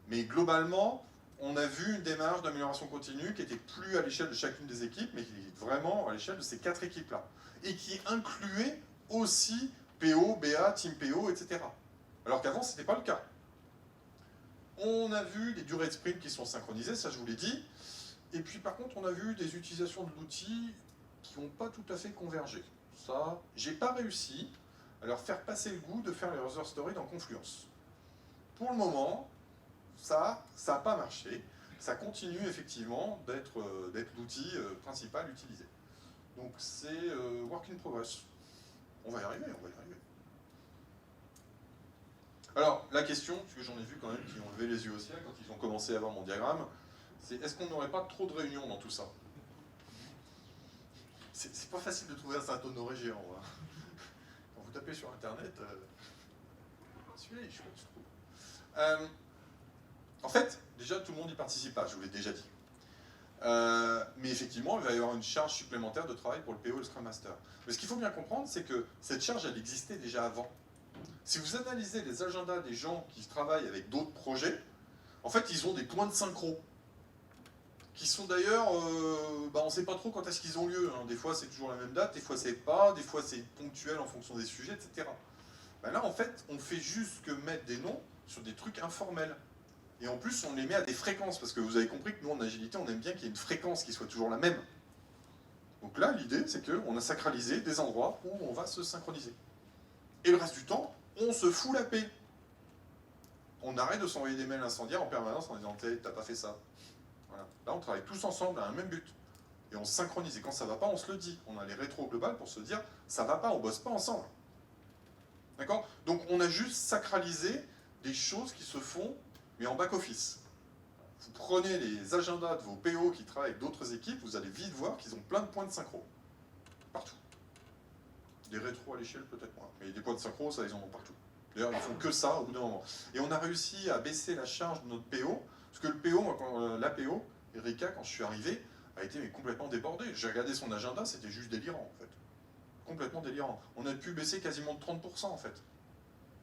Mais globalement, on a vu une démarche d'amélioration continue qui était plus à l'échelle de chacune des équipes, mais qui était vraiment à l'échelle de ces 4 équipes-là. Et qui incluait aussi PO, BA, Team PO, etc. Alors qu'avant, ce n'était pas le cas. On a vu des durées de sprint qui sont synchronisées, ça je vous l'ai dit. Et puis par contre, on a vu des utilisations de l'outil qui n'ont pas tout à fait convergé. Ça, j'ai pas réussi à leur faire passer le goût de faire les user stories dans Confluence. Pour le moment, ça n'a pas marché. Ça continue effectivement d'être l'outil principal utilisé. Donc c'est work in progress. On va y arriver, on va y arriver. Alors, la question, parce que j'en ai vu quand même qui ont levé les yeux au ciel quand ils ont commencé à voir mon diagramme, c'est est-ce qu'on n'aurait pas trop de réunions dans tout ça? C'est pas facile de trouver un Saint-Honoré géant. Hein. Quand vous tapez sur Internet, celui-là il est chouette, je trouve. En fait, déjà, tout le monde n'y participe pas, je vous l'ai déjà dit. Mais effectivement, il va y avoir une charge supplémentaire de travail pour le PO et le Scrum Master. Mais ce qu'il faut bien comprendre, c'est que cette charge, elle existait déjà avant. Si vous analysez les agendas des gens qui travaillent avec d'autres projets, en fait, ils ont des points de synchro. Qui sont d'ailleurs, on ne sait pas trop quand est-ce qu'ils ont lieu. Hein. Des fois, c'est toujours la même date, des fois, c'est pas, des fois, c'est ponctuel en fonction des sujets, etc. Ben là, en fait, on fait juste que mettre des noms sur des trucs informels. Et en plus, on les met à des fréquences, parce que vous avez compris que nous, en agilité, on aime bien qu'il y ait une fréquence qui soit toujours la même. Donc là, l'idée, c'est qu'on a sacralisé des endroits où on va se synchroniser. Et le reste du temps, on se fout la paix. On arrête de s'envoyer des mails incendiaires en permanence en disant « t'as pas fait ça ». Voilà. Là, on travaille tous ensemble à un même but. Et on se synchronise. Et quand ça va pas, on se le dit. On a les rétros globales pour se dire « ça va pas, on bosse pas ensemble ». D'accord? Donc on a juste sacralisé des choses qui se font, mais en back-office. Vous prenez les agendas de vos PO qui travaillent avec d'autres équipes, vous allez vite voir qu'ils ont plein de points de synchro. Partout. Des rétros à l'échelle, peut-être moins. Mais des points de synchro, ça, ils en ont partout. D'ailleurs, ils font que ça au bout d'un moment. Et on a réussi à baisser la charge de notre PO, parce que le PO, moi, la PO, Erika, quand je suis arrivé, a été complètement débordée. J'ai regardé son agenda, c'était juste délirant, en fait. Complètement délirant. On a pu baisser quasiment de 30%, en fait,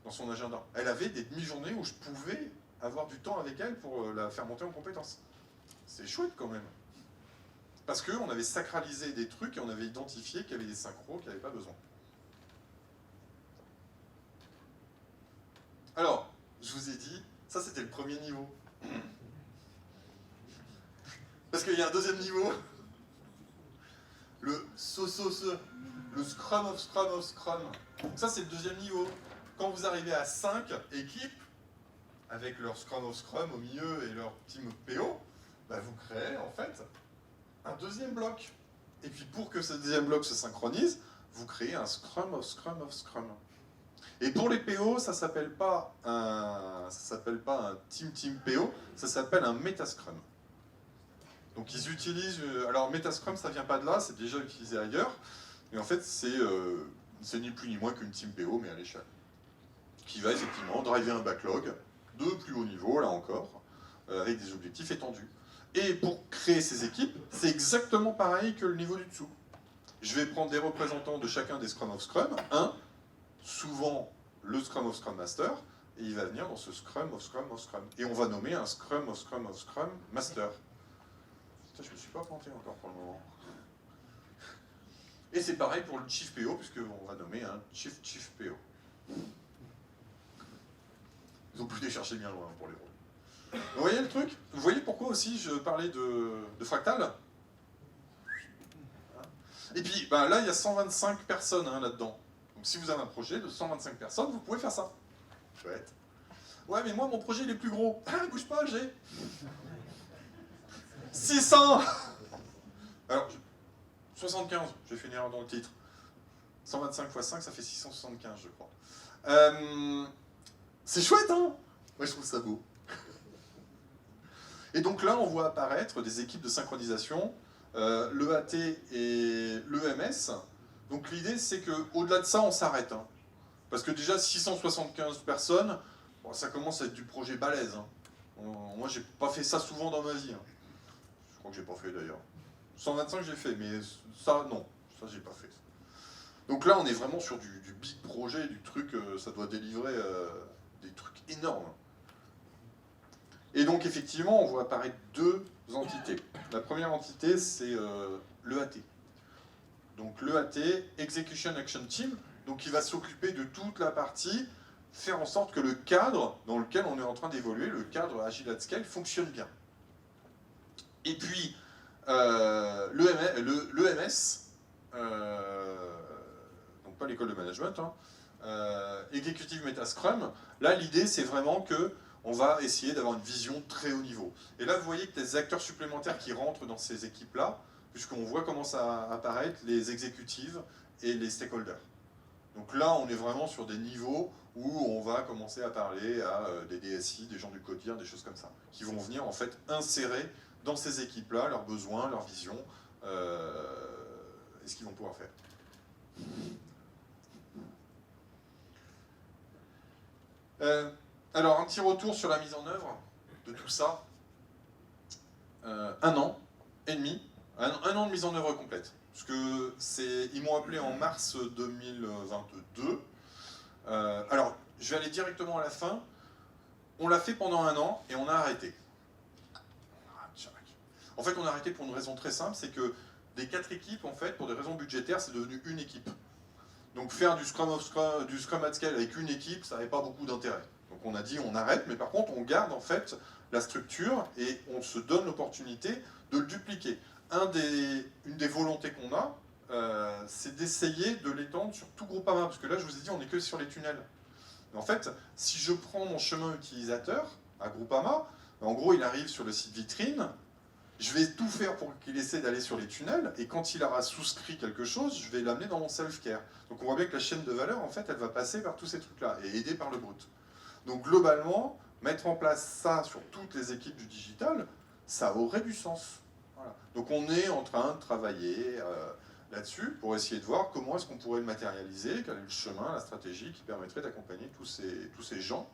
dans son agenda. Elle avait des demi-journées où je pouvais avoir du temps avec elle pour la faire monter en compétences. C'est chouette, quand même. Parce qu'on avait sacralisé des trucs et on avait identifié qu'il y avait des synchros qui n'avaient pas besoin. Alors, je vous ai dit, ça c'était le premier niveau. Parce qu'il y a un deuxième niveau, le le Scrum of Scrum of Scrum. Ça c'est le deuxième niveau. Quand vous arrivez à 5 équipes, avec leur Scrum of Scrum au milieu et leur team PO, bah vous créez en fait un deuxième bloc. Et puis pour que ce deuxième bloc se synchronise, vous créez un Scrum of Scrum of Scrum. Et pour les PO, ça s'appelle pas un team PO, ça s'appelle un Metascrum. Donc ils utilisent, alors Metascrum ça vient pas de là, c'est déjà utilisé ailleurs, et en fait c'est ni plus ni moins qu'une team PO mais à l'échelle, qui va effectivement driver un backlog de plus haut niveau, là encore, avec des objectifs étendus. Et pour créer ces équipes, c'est exactement pareil que le niveau du dessous. Je vais prendre des représentants de chacun des Scrum of Scrum, souvent le Scrum of Scrum Master, et il va venir dans ce Scrum of Scrum of Scrum. Et on va nommer un Scrum of Scrum of Scrum Master. Putain, je me suis pas planté encore pour le moment. Et c'est pareil pour le Chief PO, puisqu'on va nommer un Chief PO. Ils ont pu les chercher bien loin pour les rôles. Vous voyez le truc? Vous voyez pourquoi aussi je parlais de fractal? Et puis ben là, il y a 125 personnes là-dedans. Donc si vous avez un projet de 125 personnes, vous pouvez faire ça. Chouette. Ouais, mais moi, mon projet, il est plus gros. Ah, bouge pas, j'ai 600. Alors, 75, j'ai fait une erreur dans le titre. 125 x 5, ça fait 675, je crois. C'est chouette, hein? Moi, je trouve ça beau. Et donc là, on voit apparaître des équipes de synchronisation, l'EAT et l'EMS. Donc l'idée, c'est qu'au-delà de ça, on s'arrête. Hein. Parce que déjà, 675 personnes, bon, ça commence à être du projet balèze. Hein. Moi, j'ai pas fait ça souvent dans ma vie. Hein. Je crois que j'ai pas fait d'ailleurs. 125, j'ai fait, mais ça, non. Ça, j'ai pas fait. Donc là, on est vraiment sur du big projet, du truc, ça doit délivrer des trucs énormes. Et donc, effectivement, on voit apparaître deux entités. La première entité, c'est l'EAT. Donc l'EAT, Execution Action Team, donc qui va s'occuper de toute la partie, faire en sorte que le cadre dans lequel on est en train d'évoluer, le cadre Agile at Scale, fonctionne bien. Et puis, l'EMS, donc pas l'école de management, hein, Executive Meta Scrum, là l'idée c'est vraiment que on va essayer d'avoir une vision très haut niveau. Et là, vous voyez que des acteurs supplémentaires qui rentrent dans ces équipes-là, puisqu'on voit comment ça apparaître, les exécutives et les stakeholders. Donc là, on est vraiment sur des niveaux où on va commencer à parler à des DSI, des gens du quotidien, des choses comme ça, qui vont venir en fait insérer dans ces équipes-là leurs besoins, leurs visions, et ce qu'ils vont pouvoir faire. Alors, un petit retour sur la mise en œuvre de tout ça. 1 an et demi, un an de mise en œuvre complète. Parce que ils m'ont appelé en mars 2022. Alors, je vais aller directement à la fin. On l'a fait pendant 1 an et on a arrêté. En fait, on a arrêté pour une raison très simple, c'est que des 4 équipes, en fait, pour des raisons budgétaires, c'est devenu une équipe. Donc faire du Scrum at Scale avec une équipe, ça n'avait pas beaucoup d'intérêt. Donc on a dit on arrête, mais par contre on garde en fait la structure et on se donne l'opportunité de le dupliquer. Une des volontés qu'on a, c'est d'essayer de l'étendre sur tout Groupama, parce que là je vous ai dit on n'est que sur les tunnels. Mais en fait, si je prends mon chemin utilisateur à Groupama, en gros il arrive sur le site vitrine, je vais tout faire pour qu'il essaie d'aller sur les tunnels, et quand il aura souscrit quelque chose, je vais l'amener dans mon self-care. Donc on voit bien que la chaîne de valeur, en fait, elle va passer par tous ces trucs-là, et aidée par le brut. Donc globalement, mettre en place ça sur toutes les équipes du digital, ça aurait du sens. Voilà. Donc on est en train de travailler là-dessus pour essayer de voir comment est-ce qu'on pourrait le matérialiser, quel est le chemin, la stratégie qui permettrait d'accompagner tous ces gens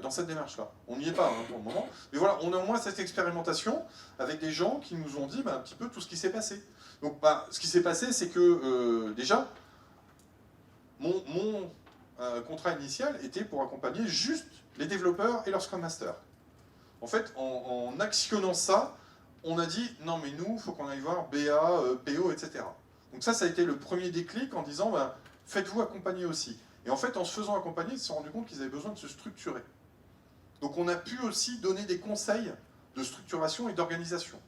dans cette démarche-là. On n'y est pas pour le moment, mais voilà, on a au moins cette expérimentation avec des gens qui nous ont dit un petit peu tout ce qui s'est passé. Donc ce qui s'est passé, c'est que déjà, mon contrat initial était pour accompagner juste les développeurs et leur Scrum Master. En fait, en actionnant ça, on a dit, non mais nous, il faut qu'on aille voir BA, PO, etc. Donc ça a été le premier déclic en disant, faites-vous accompagner aussi. Et en fait, en se faisant accompagner, ils se sont rendus compte qu'ils avaient besoin de se structurer. Donc on a pu aussi donner des conseils de structuration et d'organisation,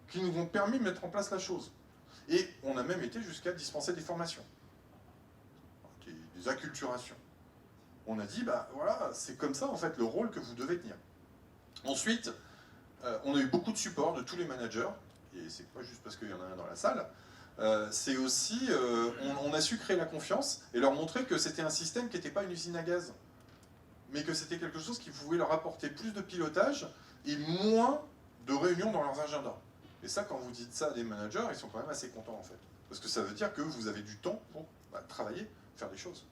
qui nous ont permis de mettre en place la chose. Et on a même été jusqu'à dispenser des formations, des acculturations. On a dit, voilà, c'est comme ça en fait le rôle que vous devez tenir. Ensuite, on a eu beaucoup de support de tous les managers, et c'est pas juste parce qu'il y en a un dans la salle, c'est aussi, on a su créer la confiance et leur montrer que c'était un système qui n'était pas une usine à gaz, mais que c'était quelque chose qui pouvait leur apporter plus de pilotage et moins de réunions dans leurs agendas. Et ça, quand vous dites ça à des managers, ils sont quand même assez contents en fait, parce que ça veut dire que vous avez du temps pour travailler, faire des choses.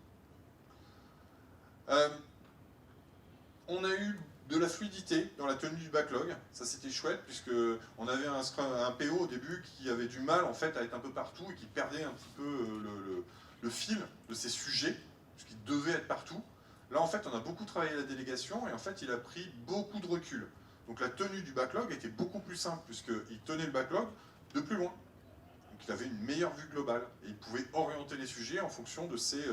On a eu de la fluidité dans la tenue du backlog, ça c'était chouette, puisque on avait un PO au début qui avait du mal en fait à être un peu partout et qui perdait un petit peu le fil de ses sujets, puisqu'il devait être partout. Là en fait on a beaucoup travaillé la délégation et en fait il a pris beaucoup de recul. Donc la tenue du backlog était beaucoup plus simple, puisqu'il tenait le backlog de plus loin. Donc il avait une meilleure vue globale et il pouvait orienter les sujets en fonction de ces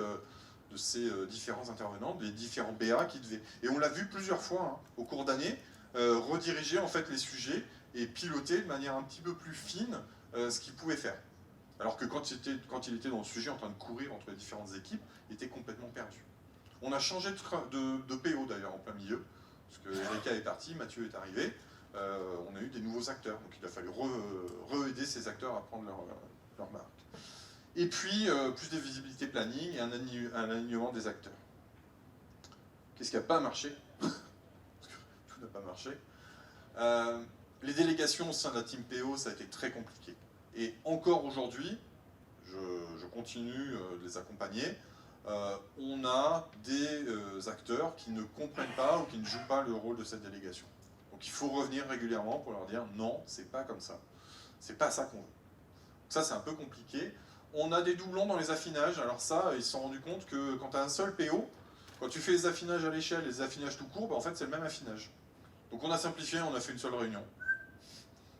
différents intervenants, des différents BA qui devaient. Et on l'a vu plusieurs fois au cours d'année, rediriger en fait les sujets et piloter de manière un petit peu plus fine ce qu'il pouvait faire. Alors que quand il était dans le sujet en train de courir entre les différentes équipes, il était complètement perdu. On a changé de PO d'ailleurs en plein milieu, parce que Erika est partie, Mathieu est arrivé, on a eu des nouveaux acteurs, donc il a fallu re-aider ces acteurs à prendre leur marque. Et puis, plus de visibilité planning et un alignement des acteurs. Qu'est-ce qui n'a pas marché? Parce que tout n'a pas marché. Les délégations au sein de la team PO, ça a été très compliqué. Et encore aujourd'hui, je continue de les accompagner, on a des acteurs qui ne comprennent pas ou qui ne jouent pas le rôle de cette délégation. Donc il faut revenir régulièrement pour leur dire non, c'est pas comme ça. C'est pas ça qu'on veut. Ça, c'est un peu compliqué. On a des doublons dans les affinages. Alors ça, ils se sont rendus compte que quand tu as un seul PO, quand tu fais les affinages à l'échelle, les affinages tout court, en fait, c'est le même affinage. Donc on a simplifié, on a fait une seule réunion.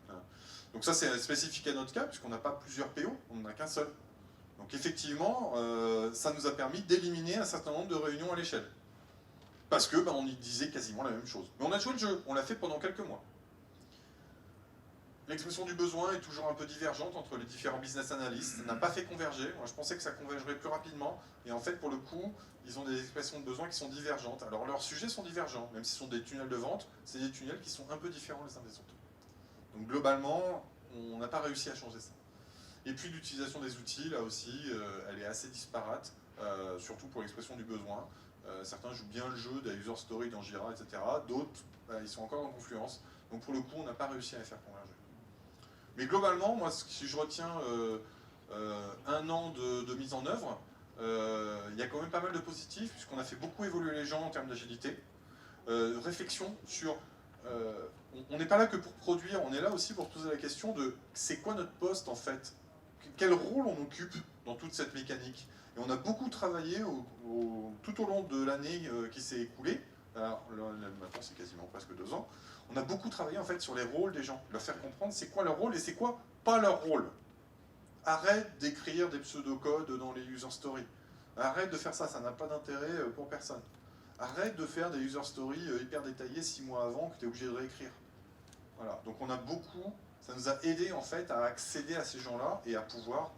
Voilà. Donc ça, c'est spécifique à notre cas, puisqu'on n'a pas plusieurs PO, on n'en a qu'un seul. Donc effectivement, ça nous a permis d'éliminer un certain nombre de réunions à l'échelle. Parce que on y disait quasiment la même chose. Mais on a joué le jeu, on l'a fait pendant quelques mois. L'expression du besoin est toujours un peu divergente entre les différents business analysts. Ça n'a pas fait converger. Moi, je pensais que ça convergerait plus rapidement. Et en fait, pour le coup, ils ont des expressions de besoin qui sont divergentes. Alors, leurs sujets sont divergents. Même si ce sont des tunnels de vente, c'est des tunnels qui sont un peu différents les uns des autres. Donc, globalement, on n'a pas réussi à changer ça. Et puis, l'utilisation des outils, là aussi, elle est assez disparate, surtout pour l'expression du besoin. Certains jouent bien le jeu des user stories dans Jira, etc. D'autres, ils sont encore en Confluence. Donc, pour le coup, on n'a pas réussi à les faire converger. Mais globalement, moi, si je retiens un an de mise en œuvre, il y a quand même pas mal de positifs, puisqu'on a fait beaucoup évoluer les gens en termes d'agilité. Réflexion sur... on n'est pas là que pour produire, on est là aussi pour poser la question de c'est quoi notre poste en fait? Quel rôle on occupe dans toute cette mécanique? Et on a beaucoup travaillé tout au long de l'année qui s'est écoulée. Alors, maintenant, c'est quasiment presque 2 ans. On a beaucoup travaillé en fait sur les rôles des gens, leur faire comprendre c'est quoi leur rôle et c'est quoi pas leur rôle. Arrête d'écrire des pseudocodes dans les user stories. Arrête de faire ça, ça n'a pas d'intérêt pour personne. Arrête de faire des user stories hyper détaillées 6 mois avant que tu es obligé de réécrire. Voilà, donc on a beaucoup, ça nous a aidé en fait à accéder à ces gens-là et à pouvoir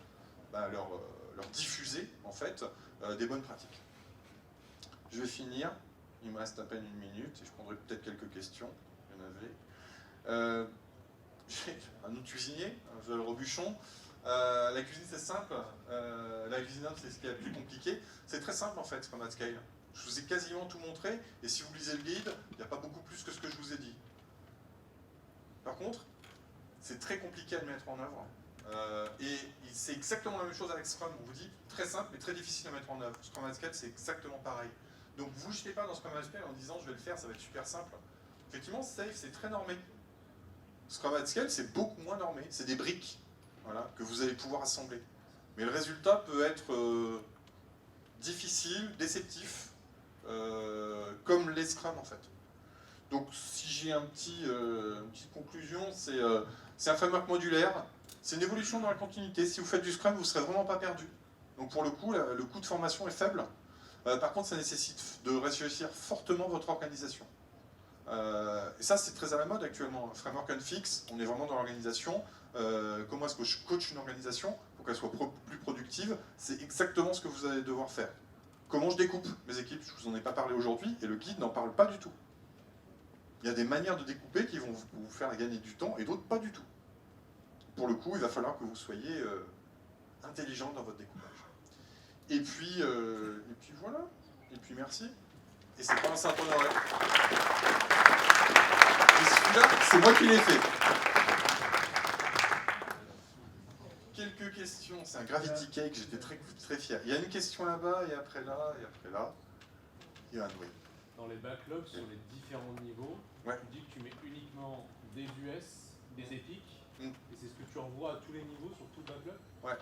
leur diffuser en fait des bonnes pratiques. Je vais finir, il me reste à peine 1 minute et je prendrai peut-être quelques questions. J'ai un autre cuisinier, Joël Robuchon. La cuisine c'est simple, la cuisine c'est ce qui est le plus compliqué. C'est très simple en fait, comme at scale. Je vous ai quasiment tout montré, et si vous lisez le guide, il n'y a pas beaucoup plus que ce que je vous ai dit. Par contre, c'est très compliqué à le mettre en œuvre. Et c'est exactement la même chose avec Scrum. On vous dit très simple mais très difficile à mettre en œuvre. Scrum at Scale, c'est exactement pareil. Donc vous ne jetez pas dans Scrum at Scale en disant je vais le faire, ça va être super simple. Effectivement, Safe, c'est très normé. Scrum at Scale, c'est beaucoup moins normé. C'est des briques, voilà, que vous allez pouvoir assembler. Mais le résultat peut être difficile, déceptif, comme les Scrum en fait. Donc si j'ai une petite conclusion, c'est un framework modulaire, c'est une évolution dans la continuité. Si vous faites du Scrum, vous ne serez vraiment pas perdu. Donc pour le coup, le coût de formation est faible. Par contre, ça nécessite de réfléchir fortement votre organisation. Et ça, c'est très à la mode actuellement. Framework and Fix, on est vraiment dans l'organisation. Comment est-ce que je coach une organisation pour qu'elle soit plus productive? C'est exactement ce que vous allez devoir faire. Comment je découpe mes équipes? Je ne vous en ai pas parlé aujourd'hui, et le guide n'en parle pas du tout. Il y a des manières de découper qui vont vous faire gagner du temps, et d'autres pas du tout. Pour le coup, il va falloir que vous soyez intelligent dans votre découpage. Et puis voilà. Et puis merci. Et c'est pas un Saint-Honoré. Et celui-là, c'est moi qui l'ai fait. Quelques questions. C'est un Gravity Cake, j'étais très fier. Il y a une question là-bas, et après là, et après là. Yann, oui. Dans les backlogs sur les différents niveaux, ouais. Tu dis que tu mets uniquement des US, des épiques, et c'est ce que tu envoies à tous les niveaux sur tout le backlog? Ouais.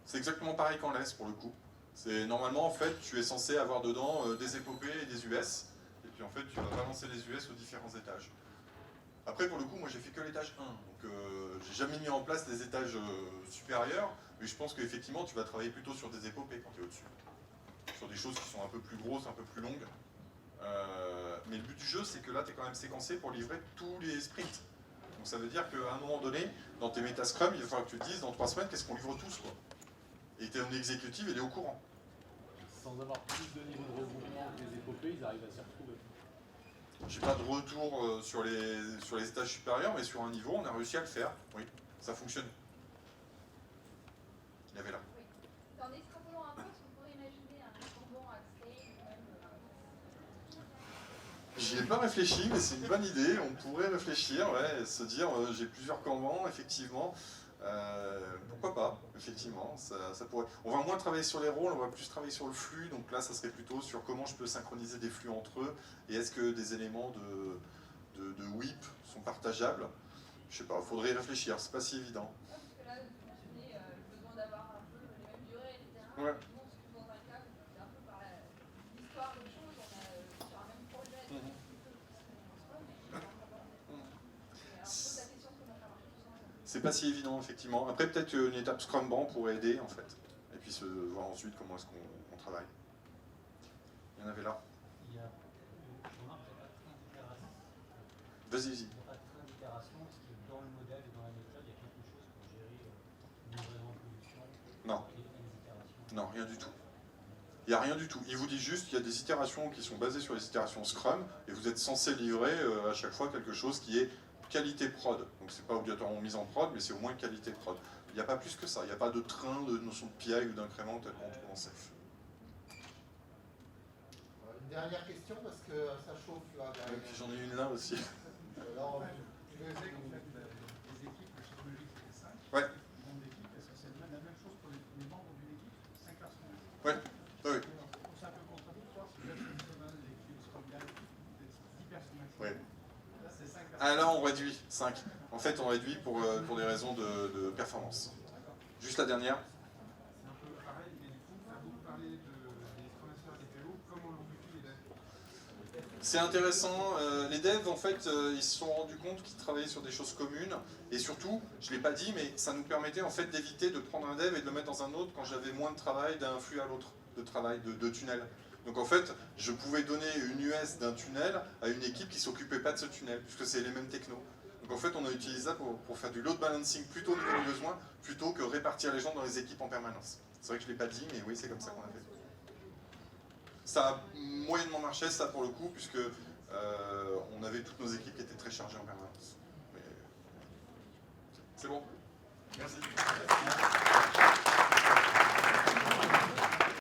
C'est exactement pareil qu'en LESS pour le coup. Normalement, en fait, tu es censé avoir dedans des épopées et des US, et puis en fait, tu vas balancer les US aux différents étages. Après, pour le coup, moi j'ai fait que l'étage 1, donc j'ai jamais mis en place des étages supérieurs, mais je pense qu'effectivement, tu vas travailler plutôt sur des épopées quand tu es au-dessus. Sur des choses qui sont un peu plus grosses, un peu plus longues. Mais le but du jeu, c'est que là, tu es quand même séquencé pour livrer tous les sprints. Donc ça veut dire qu'à un moment donné, dans tes méta-scrum, il va falloir que tu te dises, dans 3 semaines, qu'est-ce qu'on livre tous, quoi. Et ton exécutif, il est au courant. Sans avoir plus de niveau de regroupement que les épopées, ils arrivent à s'y retrouver. J'ai pas de retour sur les étages supérieurs, mais sur un niveau, on a réussi à le faire. Oui, ça fonctionne. Il y avait là. Oui. En extrapolant un peu, est-ce qu'on pourrait imaginer un Kanban à scale ou même J'y ai pas réfléchi, mais c'est une bonne idée. On pourrait réfléchir, ouais, se dire j'ai plusieurs Kanban, effectivement. Pourquoi pas, effectivement, ça pourrait. On va moins travailler sur les rôles, on va plus travailler sur le flux, donc là ça serait plutôt sur comment je peux synchroniser des flux entre eux, et est-ce que des éléments de WIP sont partageables? Je sais pas, il faudrait y réfléchir, c'est pas si évident. parce que là, vous mentionnez le besoin d'avoir un peu les mêmes durées, etc. Ouais. Bon, dans un cas, c'est un peu par l'histoire des choses, on a sur un même projet, mais c'est pas si évident, effectivement. Après, peut-être une étape Scrum-Ban pourrait aider, en fait. Et puis se voir ensuite comment est-ce qu'on travaille. Il y en avait là. Il y a, je remarque qu'il n'y a pas de train d'itération. Vas-y. Il n'y a pas de train d'itération. Est-ce que dans le modèle et dans la méthode, il y a quelque chose pour gérer livraison de production Non. Et les itérations? Non, rien du tout. Il n'y a rien du tout. Il vous dit juste qu'il y a des itérations qui sont basées sur les itérations Scrum, et vous êtes censé livrer à chaque fois quelque chose qui est qualité prod. Donc c'est pas obligatoirement mise en prod, mais c'est au moins qualité prod. Il n'y a pas plus que ça. Il n'y a pas de train, de notion de PI ou d'incrément tel qu'on trouve en Safe. Une dernière question, parce que ça chauffe là. Et puis j'en ai une là aussi. Alors, Tu disais qu'en fait, les équipes, le chiffre logique c'était 5. Ouais. Le nombre d'équipes, est-ce que c'est la même chose pour les membres d'une équipe? 5 personnes? Ouais. Oui. C'est un peu contradictoire, si vous êtes une semaine d'équipe, Scrum Guide, 10 personnes maximum. Ouais. Là, c'est 5 personnes. Ah là on réduit, 5. En fait on réduit pour des raisons de performance. Juste la dernière. C'est un peu pareil, mais du coup, on a beaucoup parlé des Scrum Masters et des PO, comment l'ont vécu les devs? C'est intéressant, les devs en fait ils se sont rendus compte qu'ils travaillaient sur des choses communes, et surtout, je ne l'ai pas dit, mais ça nous permettait en fait d'éviter de prendre un dev et de le mettre dans un autre quand j'avais moins de travail d'un flux à l'autre, de travail, de tunnel. Donc en fait, je pouvais donner une US d'un tunnel à une équipe qui ne s'occupait pas de ce tunnel, puisque c'est les mêmes technos. Donc en fait, on a utilisé ça pour faire du load balancing plutôt au niveau du besoin, plutôt que répartir les gens dans les équipes en permanence. C'est vrai que je ne l'ai pas dit, mais oui, c'est comme ça qu'on a fait. Ça a moyennement marché, ça pour le coup, puisque on avait toutes nos équipes qui étaient très chargées en permanence. C'est bon. Merci.